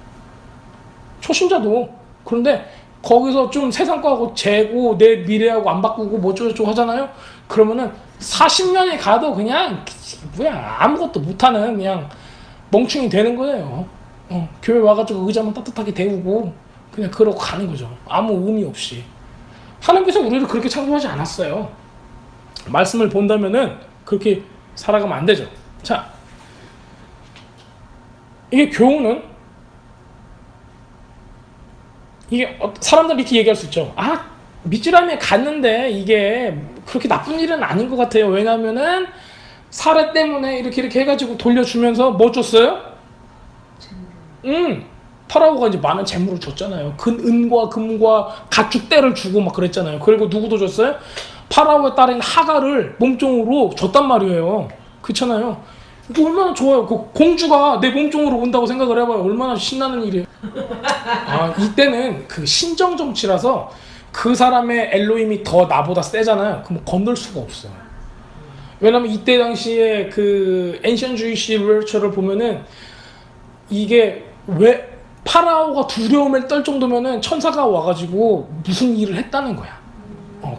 초신자도. 그런데 거기서 좀 세상 거하고 재고 내 미래하고 안 바꾸고 뭐 어쩌고저쩌고 하잖아요. 그러면은 40년이 가도 그냥 아무것도 못하는 그냥 멍충이 되는 거예요. 교회 와가지고 의자만 따뜻하게 데우고 그냥 그러고 가는 거죠. 아무 의미 없이. 하나님께서 우리를 그렇게 창조하지 않았어요. 말씀을 본다면은 그렇게 살아가면 안 되죠. 자, 이게 교훈은 이게 사람들이 이렇게 얘기할 수 있죠. 미츠라임에 갔는데 이게 그렇게 나쁜 일은 아닌 것 같아요. 왜냐면은 사례 때문에 이렇게 해가지고 돌려주면서 뭐 줬어요? 파라오가 이제 많은 재물을 줬잖아요. 은과 금과 가축대를 주고 막 그랬잖아요. 그리고 누구도 줬어요? 파라오의 딸인 하가를 몸종으로 줬단 말이에요. 그렇잖아요. 이거 얼마나 좋아요. 그 공주가 내 몸종으로 온다고 생각을 해봐요. 얼마나 신나는 일이에요. 이때는 그 신정 정치라서 그 사람의 엘로힘이 더 나보다 세잖아요. 그럼 건들 수가 없어요. 왜냐면 이때 당시에 그 엔션 주이시 리처를 보면은 이게 왜 파라오가 두려움을 떨 정도면은 천사가 와가지고 무슨 일을 했다는 거야.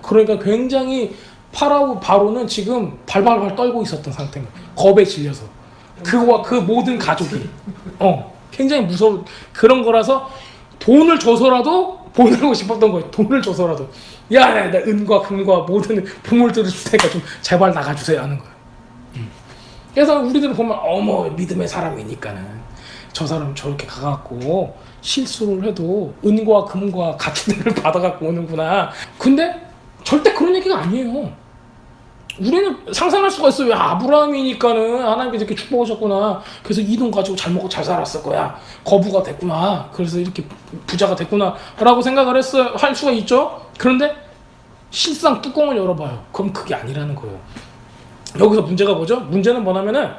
그러니까 굉장히 바로는 지금 발발발 떨고 있었던 상태인 거야. 겁에 질려서 그와 그 모든 가족이 굉장히 무서운 그런 거라서 돈을 줘서라도 보내고 싶었던 거예요. 돈을 줘서라도. 야, 나 은과 금과 모든 보물들을 줄 테니까 좀 제발 나가주세요 하는 거예요. 그래서 우리들 보면 어머 믿음의 사람이니까는 저 사람 저렇게 가갖고 실수를 해도 은과 금과 같은 애를 받아갖고 오는구나. 근데 절대 그런 얘기가 아니에요. 우리는 상상할 수가 있어요. 야, 아브라함이니까는 하나님께서 이렇게 축복하셨구나. 그래서 이 돈 가지고 잘 먹고 잘 살았을 거야. 거부가 됐구나. 그래서 이렇게 부자가 됐구나. 라고 생각을 할 수가 있죠. 그런데 실상 뚜껑을 열어봐요. 그럼 그게 아니라는 거예요. 여기서 문제가 뭐죠? 문제는 뭐냐면은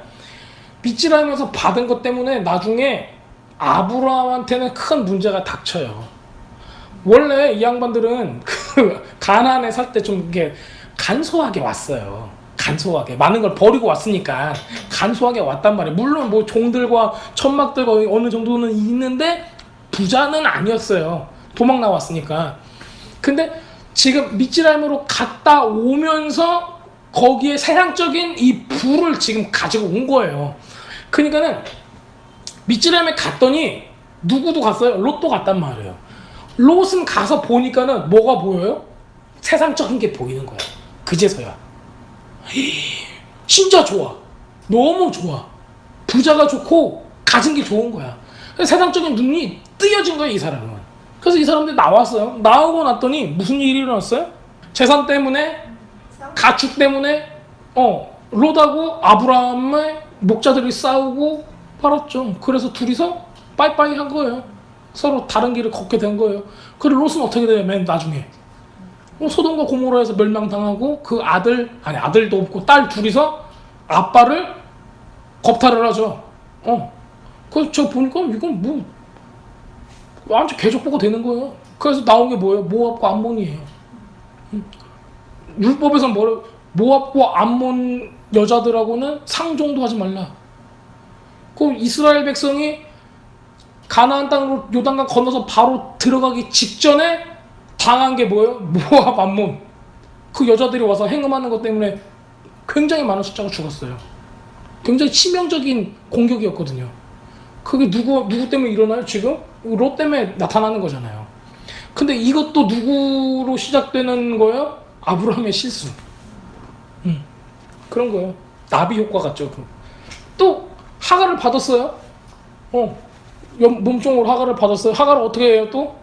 빚지라면서 받은 것 때문에 나중에 아브라함한테는 큰 문제가 닥쳐요. 원래 이 양반들은 그 가나안에 살 때 좀 이게 간소하게 왔어요. 간소하게 많은 걸 버리고 왔으니까 간소하게 왔단 말이에요. 물론 뭐 종들과 천막들과 어느 정도는 있는데 부자는 아니었어요. 도망 나왔으니까. 근데 지금 미츠라임으로 갔다 오면서 거기에 세상적인 이 부를 지금 가지고 온 거예요. 그러니까는 미츠라임에 갔더니 누구도 갔어요? 롯도 갔단 말이에요. 롯은 가서 보니까는 뭐가 보여요? 세상적인 게 보이는 거야. 그제서야 진짜 좋아. 너무 좋아. 부자가 좋고 가진 게 좋은 거야. 세상적인 눈이 뜨여진 거야 이 사람은. 그래서 이 사람들이 나왔어요. 나오고 났더니 무슨 일이 일어났어요? 재산 때문에, 가축 때문에 롯하고 아브라함의 목자들이 싸우고 팔았죠. 그래서 둘이서 빠이빠이 한 거예요. 서로 다른 길을 걷게 된 거예요. 그리고 롯은 어떻게 돼요? 맨 나중에 소돔과 고모라에서 멸망당하고 그 아들도 없고 딸 둘이서 아빠를 겁탈을 하죠. 그래서 저 보니까 이건 뭐 완전 개족보가 되는 거예요. 그래서 나온 게 뭐예요? 모압과 암몬이에요. 율법에서는 뭐래요? 모압과 암몬 여자들하고는 상종도 하지 말라. 그 이스라엘 백성이 가나안 땅으로 요단강 건너서 바로 들어가기 직전에 당한 게 뭐예요? 모압, 암몬. 그 여자들이 와서 행음하는 것 때문에 굉장히 많은 숫자가 죽었어요. 굉장히 치명적인 공격이었거든요. 그게 누구 때문에 일어나요? 지금? 롯 때문에 나타나는 거잖아요. 근데 이것도 누구로 시작되는 거예요? 아브라함의 실수. 그런 거예요. 나비 효과 같죠. 또 하가를 받았어요. 몸종으로 하가를 받았어요. 하가를 어떻게 해요 또?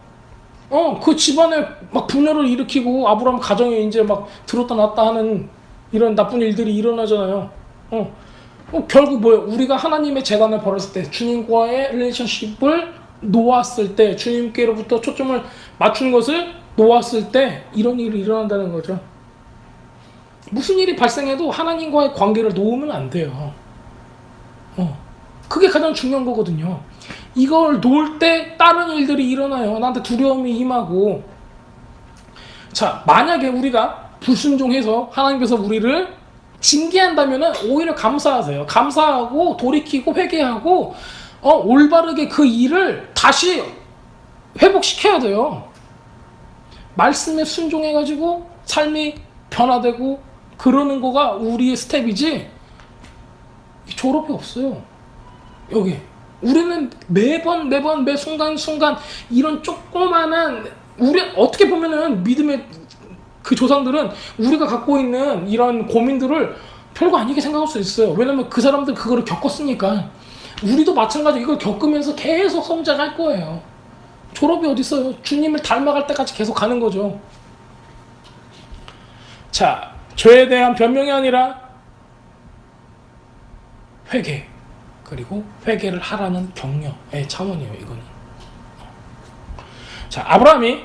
그 집안에 막 분열을 일으키고 아브라함 가정에 이제 막 들었다 놨다 하는 이런 나쁜 일들이 일어나잖아요. 결국 뭐예요? 우리가 하나님의 재단을 벌였을 때, 주님과의 릴레이션십을 놓았을 때, 주님께로부터 초점을 맞춘 것을 놓았을 때 이런 일이 일어난다는 거죠. 무슨 일이 발생해도 하나님과의 관계를 놓으면 안 돼요. 그게 가장 중요한 거거든요. 이걸 놓을 때 다른 일들이 일어나요. 나한테 두려움이 임하고. 자, 만약에 우리가 불순종해서 하나님께서 우리를 징계한다면 오히려 감사하세요. 감사하고 돌이키고 회개하고 올바르게 그 일을 다시 회복시켜야 돼요. 말씀에 순종해가지고 삶이 변화되고 그러는 거가 우리의 스텝이지 졸업이 없어요. 여기 우리는 매번 매 순간 이런 조그마한 우리 어떻게 보면은 믿음의 그 조상들은 우리가 갖고 있는 이런 고민들을 별거 아니게 생각할 수 있어요. 왜냐면 그 사람들 그거를 겪었으니까. 우리도 마찬가지로 이걸 겪으면서 계속 성장할 거예요. 졸업이 어디 있어요? 주님을 닮아갈 때까지 계속 가는 거죠. 자, 죄에 대한 변명이 아니라 회개, 그리고 회개를 하라는 격려의 차원이에요. 이거는. 자, 아브라함이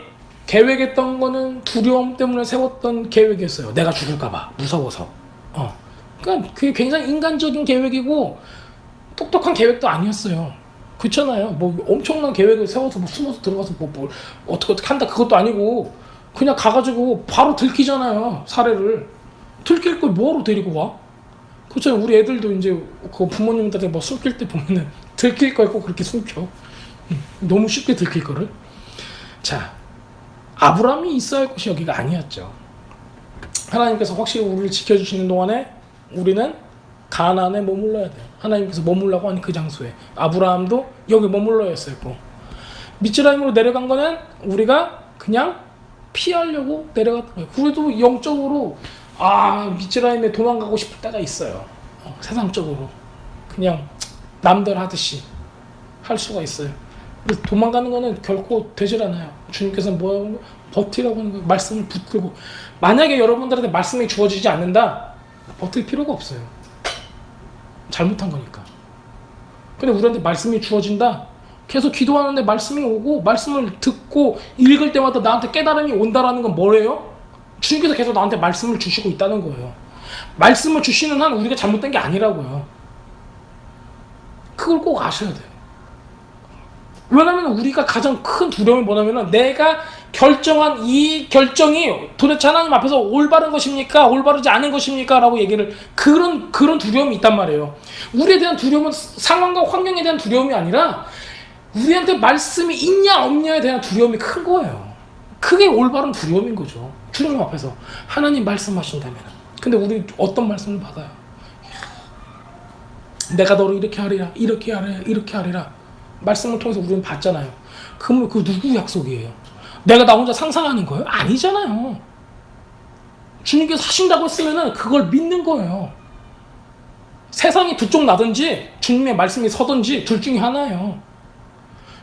계획했던 거는 두려움 때문에 세웠던 계획이었어요. 내가 죽을까봐 무서워서. 그러니까 그게 굉장히 인간적인 계획이고 똑똑한 계획도 아니었어요. 그렇잖아요. 뭐 엄청난 계획을 세워서 뭐 숨어서 들어가서 뭐 어떻게 한다 그것도 아니고 그냥 가가지고 바로 들키잖아요. 사례를 들킬 걸 뭐하러 데리고 와? 그렇잖아요. 우리 애들도 이제 그 부모님한테 뭐 숨길 때 보면은 들킬 걸 꼭 그렇게 숨겨. 너무 쉽게 들킬 거를. 자, 아브라함이 있어야 할 곳이 여기가 아니었죠. 하나님께서 확실히 우리를 지켜주시는 동안에 우리는 가나안에 머물러야 돼요. 하나님께서 머물라고 하는 그 장소에. 아브라함도 여기 머물러야 했었고, 미츠라임으로 내려간 거는 우리가 그냥 피하려고 내려갔던 거예요. 그래도 영적으로 미즈라임에 도망가고 싶을 때가 있어요. 세상적으로 그냥 남들 하듯이 할 수가 있어요. 그래서 도망가는 거는 결코 되질 않아요. 주님께서는 뭐하고 버티라고 하는 거예요. 말씀을 붙들고. 만약에 여러분들한테 말씀이 주어지지 않는다, 버틸 필요가 없어요. 잘못한 거니까. 근데 우리한테 말씀이 주어진다, 계속 기도하는데 말씀이 오고 말씀을 듣고 읽을 때마다 나한테 깨달음이 온다라는 건 뭐예요? 주님께서 계속 나한테 말씀을 주시고 있다는 거예요. 말씀을 주시는 한 우리가 잘못된 게 아니라고요. 그걸 꼭 아셔야 돼요. 왜냐면 우리가 가장 큰 두려움이 뭐냐면 내가 결정한 이 결정이 도대체 하나님 앞에서 올바른 것입니까? 올바르지 않은 것입니까? 라고 얘기를 그런 두려움이 있단 말이에요. 우리에 대한 두려움은 상황과 환경에 대한 두려움이 아니라 우리한테 말씀이 있냐 없냐에 대한 두려움이 큰 거예요. 그게 올바른 두려움인 거죠. 주님 앞에서 하나님 말씀하신다면. 근데 우리 어떤 말씀을 받아요? 내가 너를 이렇게 하리라, 이렇게 하리라, 이렇게 하리라. 말씀을 통해서 우리는 받잖아요. 그러면 그 누구 약속이에요? 내가 나 혼자 상상하는 거예요? 아니잖아요. 주님께서 하신다고 했으면 그걸 믿는 거예요. 세상이 두 쪽 나든지 주님의 말씀이 서든지 둘 중에 하나예요.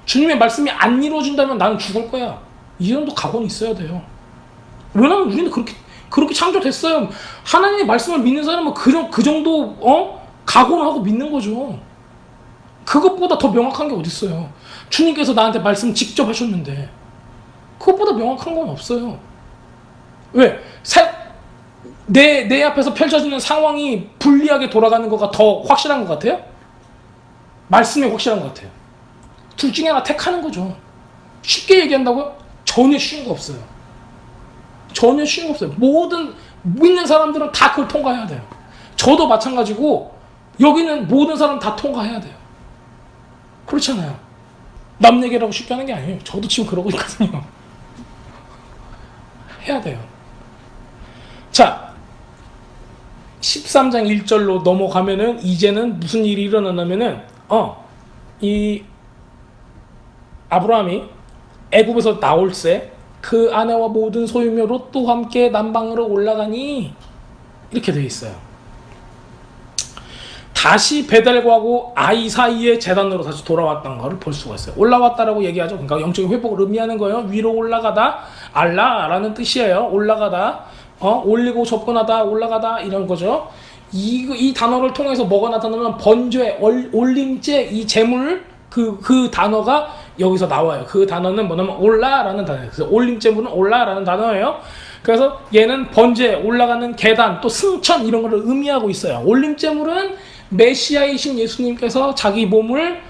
주님의 말씀이 안 이루어진다면 나는 죽을 거야. 이 정도 각오는 있어야 돼요. 왜냐면 우리는 그렇게 창조됐어요. 하나님의 말씀을 믿는 사람은 그 정도 각오를 하고 믿는 거죠. 그것보다 더 명확한 게 어디 있어요. 주님께서 나한테 말씀 직접 하셨는데 그것보다 명확한 건 없어요. 왜? 내 앞에서 펼쳐지는 상황이 불리하게 돌아가는 거가 더 확실한 것 같아요? 말씀이 확실한 것 같아요. 둘 중에 하나 택하는 거죠. 쉽게 얘기한다고요? 전혀 쉬운 거 없어요. 전혀 쉬운 거 없어요. 모든 믿는 사람들은 다 그걸 통과해야 돼요. 저도 마찬가지고 여기는 모든 사람 다 통과해야 돼요. 그렇잖아요. 남 얘기라고 쉽게 하는 게 아니에요. 저도 지금 그러고 있거든요. 해야 돼요. 자, 13장 1절로 넘어가면은 이제는 무슨 일이 일어나냐면은 이 아브라함이 애굽에서 나올새 그 아내와 모든 소유며 롯도 함께 남방으로 올라가니 이렇게 되어 있어요. 다시 베델과하고 아이 사이의 제단으로 다시 돌아왔던 것을 볼 수가 있어요. 올라왔다라고 얘기하죠. 그러니까 영적인 회복을 의미하는 거예요. 위로 올라가다, 알라라는 뜻이에요. 올라가다, 올리고 접근하다, 올라가다 이런 거죠. 이 단어를 통해서 뭐가 나타나면 번제, 올림제, 이 제물 그 단어가 여기서 나와요. 그 단어는 뭐냐면 올라라는 단어예요. 그래서 올림제물은 올라라는 단어예요. 그래서 얘는 번제, 올라가는 계단, 또 승천 이런 거를 의미하고 있어요. 올림제물은 메시아이신 예수님께서 자기 몸을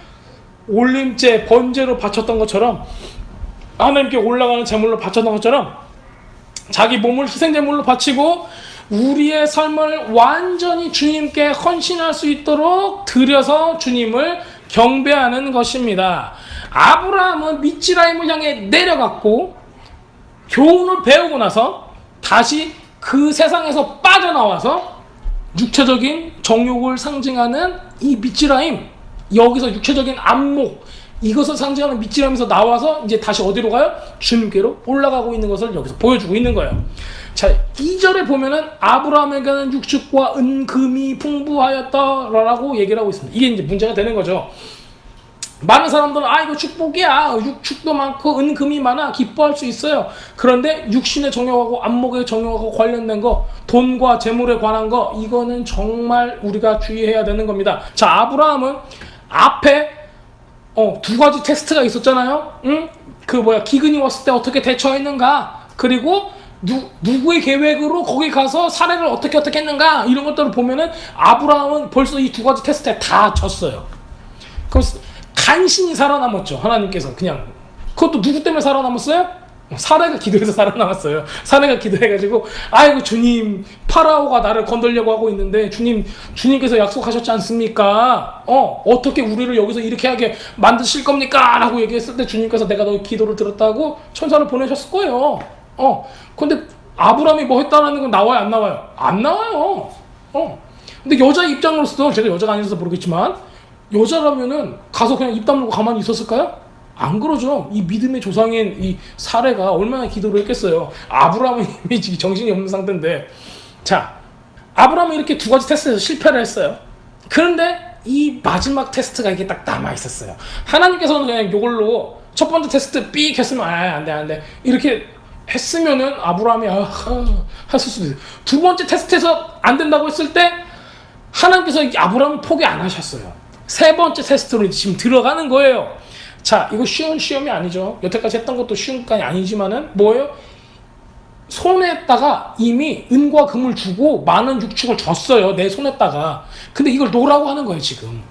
올림제, 번제로 바쳤던 것처럼 하나님께 올라가는 제물로 바쳤던 것처럼 자기 몸을 희생제물로 바치고 우리의 삶을 완전히 주님께 헌신할 수 있도록 드려서 주님을 경배하는 것입니다. 아브라함은 미즈라임을 향해 내려갔고 교훈을 배우고 나서 다시 그 세상에서 빠져나와서 육체적인 정욕을 상징하는 이 미즈라임, 여기서 육체적인 안목, 이것을 상징하는 미즈라임에서 나와서 이제 다시 어디로 가요? 주님께로 올라가고 있는 것을 여기서 보여주고 있는 거예요. 자, 2절에 보면은 아브라함에게는 육축과 은금이 풍부하였다라고 얘기를 하고 있습니다. 이게 이제 문제가 되는 거죠. 많은 사람들은 이거 축복이야, 육축도 많고 은금이 많아, 기뻐할 수 있어요. 그런데 육신의 정욕하고 안목의 정욕하고 관련된 거, 돈과 재물에 관한 거, 이거는 정말 우리가 주의해야 되는 겁니다. 자, 아브라함은 앞에 두 가지 테스트가 있었잖아요. 기근이 왔을 때 어떻게 대처했는가, 그리고 누구의 계획으로 거기 가서 사례를 어떻게 했는가, 이런 것들을 보면은 아브라함은 벌써 이 두 가지 테스트에 다 졌어요. 그래서 간신히 살아남았죠. 하나님께서 그냥. 그것도 누구 때문에 살아남았어요? 사례가 기도해서 살아남았어요. 사례가 기도해가지고 아이고 주님, 파라오가 나를 건들려고 하고 있는데 주님께서 약속하셨지 않습니까? 어떻게 우리를 여기서 이렇게 하게 만드실 겁니까? 라고 얘기했을 때 주님께서 내가 너 기도를 들었다고 천사를 보내셨을 거예요. 근데 아브라함이 뭐 했다는 건 나와요, 안 나와요? 안 나와요. 근데 여자 입장으로서, 제가 여자가 아니어서 모르겠지만 여자라면은 가서 그냥 입 다물고 가만히 있었을까요? 안 그러죠. 이 믿음의 조상인 이 사례가 얼마나 기도를 했겠어요. 아브라함은 이미 정신이 없는 상태인데. 자, 아브라함은 이렇게 두 가지 테스트에서 실패를 했어요. 그런데 이 마지막 테스트가 이게 딱 남아 있었어요. 하나님께서는 그냥 이걸로 첫 번째 테스트 삑 했으면 안돼 이렇게 했으면은 아브라함이 했을 수도 있어요. 두 번째 테스트에서 안 된다고 했을 때 하나님께서 아브라함을 포기 안 하셨어요. 세 번째 테스트로 지금 들어가는 거예요. 자, 이거 쉬운 시험이 아니죠. 여태까지 했던 것도 쉬운 게 아니지만은 뭐예요? 손에다가 이미 은과 금을 주고 많은 육축을 줬어요. 내 손에다가. 근데 이걸 놓으라고 하는 거예요, 지금.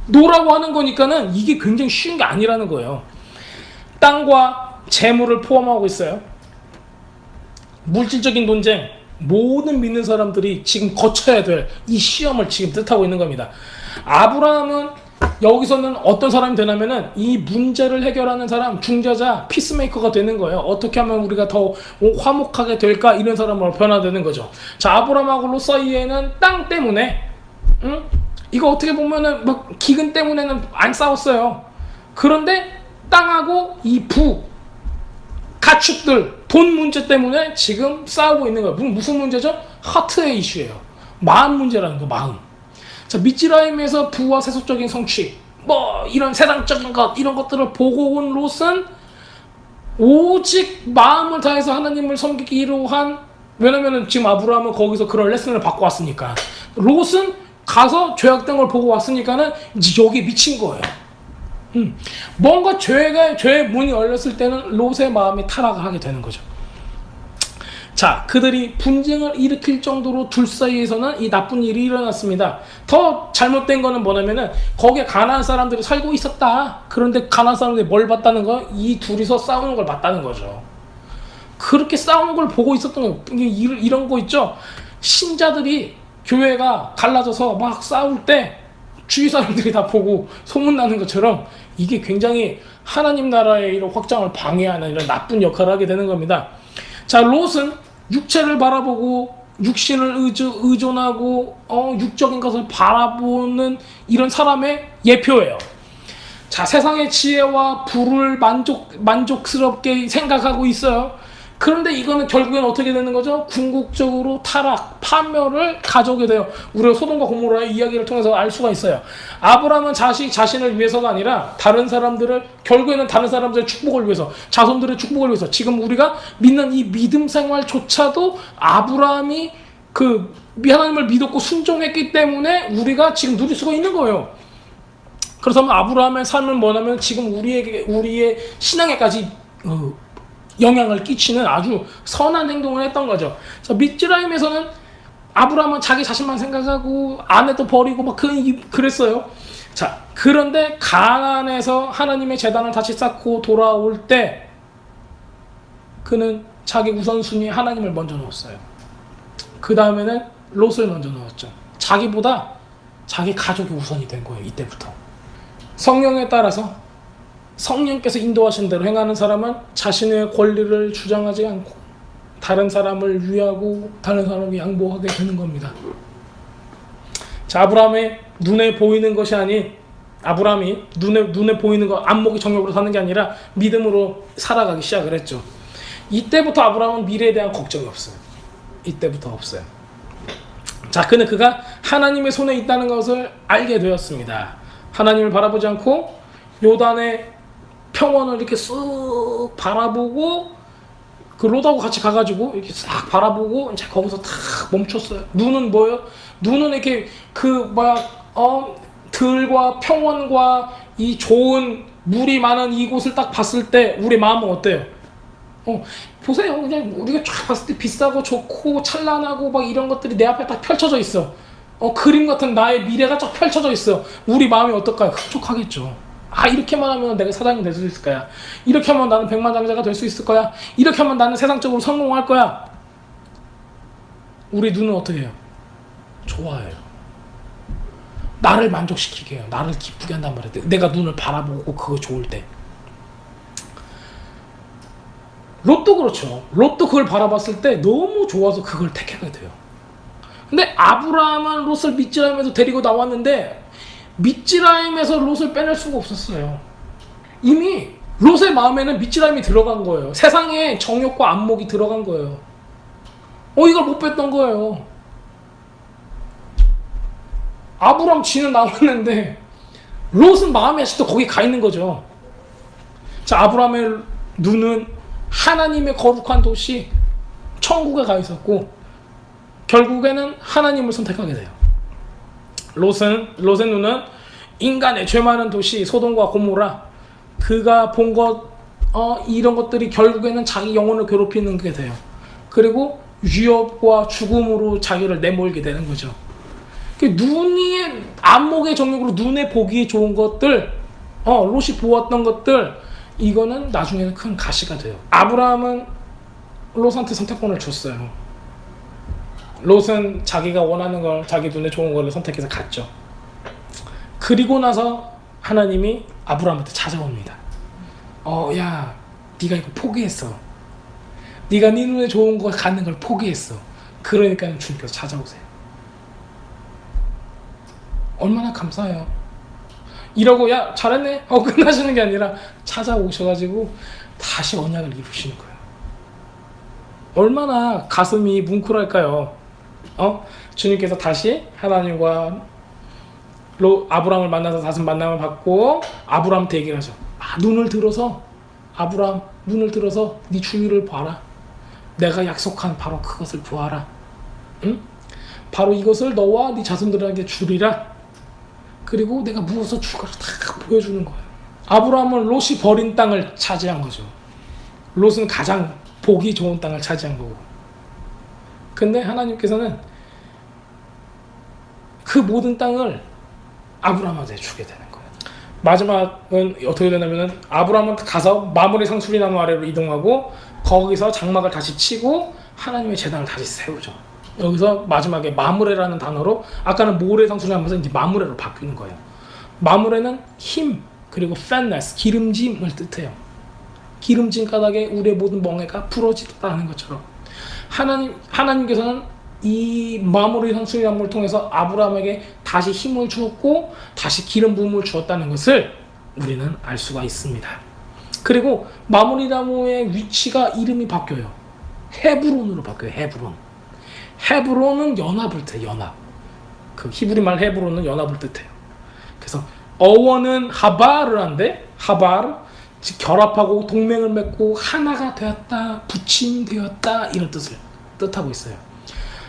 놓으라고 하는 거니까는 이게 굉장히 쉬운 게 아니라는 거예요. 땅과 재물을 포함하고 있어요. 물질적인 논쟁, 모든 믿는 사람들이 지금 거쳐야 될 이 시험을 지금 뜻하고 있는 겁니다. 아브라함은 여기서는 어떤 사람이 되냐면은 이 문제를 해결하는 사람, 중재자, 피스메이커가 되는 거예요. 어떻게 하면 우리가 더 화목하게 될까? 이런 사람으로 변화되는 거죠. 자, 아브라함하고 롯 사이에는 땅 때문에, 이거 어떻게 보면은 막 기근 때문에는 안 싸웠어요. 그런데 땅하고 이 가축들, 돈 문제 때문에 지금 싸우고 있는 거예요. 무슨 문제죠? 하트의 이슈예요. 마음 문제라는 거, 마음. 자, 미즈라임에서 부와 세속적인 성취, 뭐 이런 세상적인 것, 이런 것들을 보고 온 롯은 오직 마음을 다해서 하나님을 섬기기로 한, 왜냐면은 지금 아브라함은 거기서 그런 레슨을 받고 왔으니까. 롯은 가서 죄악된 걸 보고 왔으니까는 이제 여기에 미친 거예요. 뭔가 죄의 문이 열렸을 때는 롯의 마음이 타락을 하게 되는 거죠. 자, 그들이 분쟁을 일으킬 정도로 둘 사이에서는 이 나쁜 일이 일어났습니다. 더 잘못된 거는 뭐냐면은 거기에 가나안 사람들이 살고 있었다. 그런데 가나안 사람들이 뭘 봤다는 거? 이 둘이서 싸우는 걸 봤다는 거죠. 그렇게 싸우는 걸 보고 있었던 거예요. 이런 거 있죠. 신자들이 교회가 갈라져서 막 싸울 때 주위 사람들이 다 보고 소문나는 것처럼 이게 굉장히 하나님 나라의 이런 확장을 방해하는 이런 나쁜 역할을 하게 되는 겁니다. 자, 롯은 육체를 바라보고 육신을 의존하고 육적인 것을 바라보는 이런 사람의 예표예요. 자, 세상의 지혜와 부를 만족스럽게 생각하고 있어요. 그런데 이거는 결국엔 어떻게 되는 거죠? 궁극적으로 타락, 파멸을 가져오게 돼요. 우리가 소돔과 고모라의 이야기를 통해서 알 수가 있어요. 아브라함은 자신을 위해서가 아니라 다른 사람들을, 결국에는 다른 사람들의 축복을 위해서, 자손들의 축복을 위해서, 지금 우리가 믿는 이 믿음 생활조차도 아브라함이 하나님을 믿었고 순종했기 때문에 우리가 지금 누릴 수가 있는 거예요. 그래서 아브라함의 삶은 뭐냐면 지금 우리의 신앙에까지 영향을 끼치는 아주 선한 행동을 했던 거죠. 자, 미즈라임에서는 아브라함은 자기 자신만 생각하고 아내도 버리고 막 그랬어요. 자, 그런데 가나안에서 하나님의 제단을 다시 쌓고 돌아올 때 그는 자기 우선순위에 하나님을 먼저 넣었어요. 그 다음에는 롯을 먼저 넣었죠. 자기보다 자기 가족이 우선이 된 거예요. 이때부터. 성령에 따라서 성령께서 인도하신 대로 행하는 사람은 자신의 권리를 주장하지 않고 다른 사람을 위하고 다른 사람을 양보하게 되는 겁니다. 자, 아브라함의 눈에 보이는 것이 아닌, 아브라함이 눈에 보이는 거, 안목이 정욕으로 사는 게 아니라 믿음으로 살아가기 시작을 했죠. 이때부터 아브라함은 미래에 대한 걱정이 없어요. 이때부터 없어요. 자, 그가 하나님의 손에 있다는 것을 알게 되었습니다. 하나님을 바라보지 않고 요단의 평원을 이렇게 쓱 바라보고 그 롯하고 같이 가가지고 이렇게 싹 바라보고 이제 거기서 탁 멈췄어요. 눈은 뭐예요? 눈은 이렇게 들과 평원과 이 좋은 물이 많은 이곳을 딱 봤을 때 우리 마음은 어때요? 보세요. 그냥 우리가 쫙 봤을 때 비싸고 좋고 찬란하고 막 이런 것들이 내 앞에 딱 펼쳐져 있어. 그림 같은 나의 미래가 쫙 펼쳐져 있어. 우리 마음이 어떨까요? 흡족하겠죠. 이렇게만 하면 내가 사장이 될 수 있을 거야. 이렇게 하면 나는 백만장자가 될 수 있을 거야. 이렇게 하면 나는 세상적으로 성공할 거야. 우리 눈은 어떻게 해요? 좋아해요. 나를 만족시키게 해요. 나를 기쁘게 한단 말이야. 내가 눈을 바라보고 그거 좋을 때. 롯도 그렇죠. 롯도 그걸 바라봤을 때 너무 좋아서 그걸 택하게 돼요. 근데 아브라함은 롯을 미즈라임에서 데리고 나왔는데 미즈라임에서 롯을 빼낼 수가 없었어요. 이미 롯의 마음에는 밑지람이 들어간 거예요. 세상에 정욕과 안목이 들어간 거예요. 이걸 못 뺐던 거예요. 아브람 쥐는 나왔는데 롯은 마음이 아직도 거기 가 있는 거죠. 자, 아브람의 눈은 하나님의 거룩한 도시 천국에 가 있었고 결국에는 하나님을 선택하게 돼요. 롯의 눈은 인간의 죄 많은 도시 소돔과 고모라, 그가 본 것 이런 것들이 결국에는 자기 영혼을 괴롭히는 게 돼요. 그리고 위협과 죽음으로 자기를 내몰게 되는 거죠. 눈이 안목의 정욕으로 눈에 보기 좋은 것들, 롯이 보았던 것들, 이거는 나중에는 큰 가시가 돼요. 아브라함은 롯한테 선택권을 줬어요. 롯은 자기가 원하는 걸, 자기 눈에 좋은 걸 선택해서 갔죠. 그리고 나서 하나님이 아브라함한테 찾아옵니다. 야, 네가 이거 포기했어. 네가 네 눈에 좋은 거 갖는 걸 포기했어. 그러니까 주님께서 찾아오세요. 얼마나 감사해요. 이러고 야 잘했네 끝나시는 게 아니라 찾아오셔가지고 다시 언약을 이루시는 거예요. 얼마나 가슴이 뭉클할까요? 주님께서 다시 하나님과 아브람을 만나서 다시 만남을 받고 아브람한테 얘기를 하죠. 눈을 들어서 아브람, 눈을 들어서 네 주위를 봐라. 내가 약속한 바로 그것을 보아라. 응? 바로 이것을 너와 네 자손들에게 주리라. 그리고 내가 무엇을 줄 거를 다 보여주는 거예요. 아브라함은 롯이 버린 땅을 차지한 거죠. 롯은 가장 보기 좋은 땅을 차지한 거고. 근데 하나님께서는 그 모든 땅을 아브라함한테 주게 되는 거예요. 마지막은 어떻게 되냐면은 아브라함은 가서 마므레 상수리 나무 아래로 이동하고 거기서 장막을 다시 치고 하나님의 제단을 다시 세우죠. 여기서 마지막에 마므레라는 단어로, 아까는 모래 상수리 하면서 이제 마므레로 바뀌는 거예요. 마므레는 힘, 그리고 fatness, 기름짐을 뜻해요. 기름진 까닭에 우리의 모든 멍에가 부러지다는 것처럼 하나님께서는 이 마므레 상수리 나무를 통해서 아브라함에게 다시 힘을 주었고 다시 기름 부음을 주었다는 것을 우리는 알 수가 있습니다. 그리고 마므레 나무의 위치가 이름이 바뀌어요. 헤브론으로 바뀌어요. 헤브론은 연합을 뜻해요. 연합. 그 히브리 말 헤브론은 연합을 뜻해요. 그래서 어원은 하바르란데, 하바르, 즉 결합하고 동맹을 맺고 하나가 되었다, 부침되었다, 이런 뜻을 뜻하고 있어요.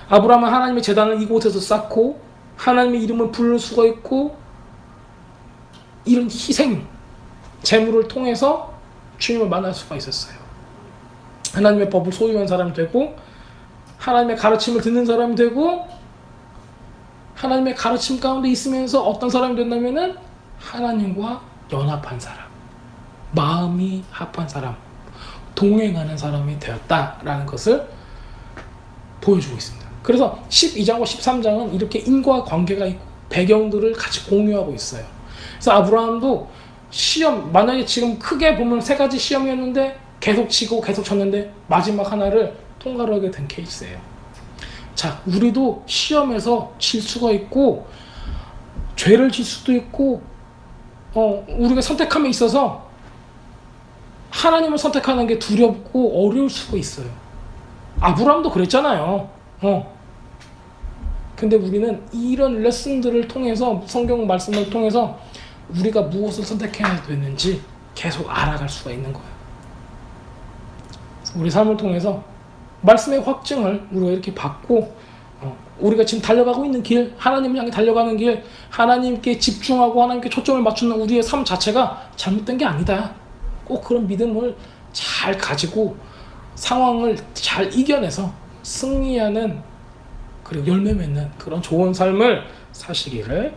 아브라함은 하나님의 제단을 이곳에서 쌓고 하나님의 이름을 부를 수가 있고 이런 희생, 제물을 통해서 주님을 만날 수가 있었어요. 하나님의 법을 소유한 사람이 되고 하나님의 가르침을 듣는 사람이 되고 하나님의 가르침 가운데 있으면서 어떤 사람이 된다면은 하나님과 연합한 사람, 마음이 합한 사람, 동행하는 사람이 되었다라는 것을 보여주고 있습니다. 그래서 12장과 13장은 이렇게 인과관계가 있고 배경들을 같이 공유하고 있어요. 그래서 아브라함도 시험, 만약에 지금 크게 보면 세 가지 시험이었는데 계속 치고 계속 쳤는데 마지막 하나를 통과를 하게 된 케이스예요. 자, 우리도 시험에서 질 수가 있고 죄를 질 수도 있고 우리가 선택함에 있어서 하나님을 선택하는 게 두렵고 어려울 수가 있어요. 아브라함도 그랬잖아요. 근데 우리는 이런 레슨들을 통해서, 성경 말씀을 통해서 우리가 무엇을 선택해야 되는지 계속 알아갈 수가 있는 거예요. 우리 삶을 통해서 말씀의 확증을 우리가 이렇게 받고 우리가 지금 달려가고 있는 길, 하나님을 향해 달려가는 길, 하나님께 집중하고 하나님께 초점을 맞추는 우리의 삶 자체가 잘못된 게 아니다. 꼭 그런 믿음을 잘 가지고 상황을 잘 이겨내서 승리하는, 그리고 열매 맺는 그런 좋은 삶을 사시기를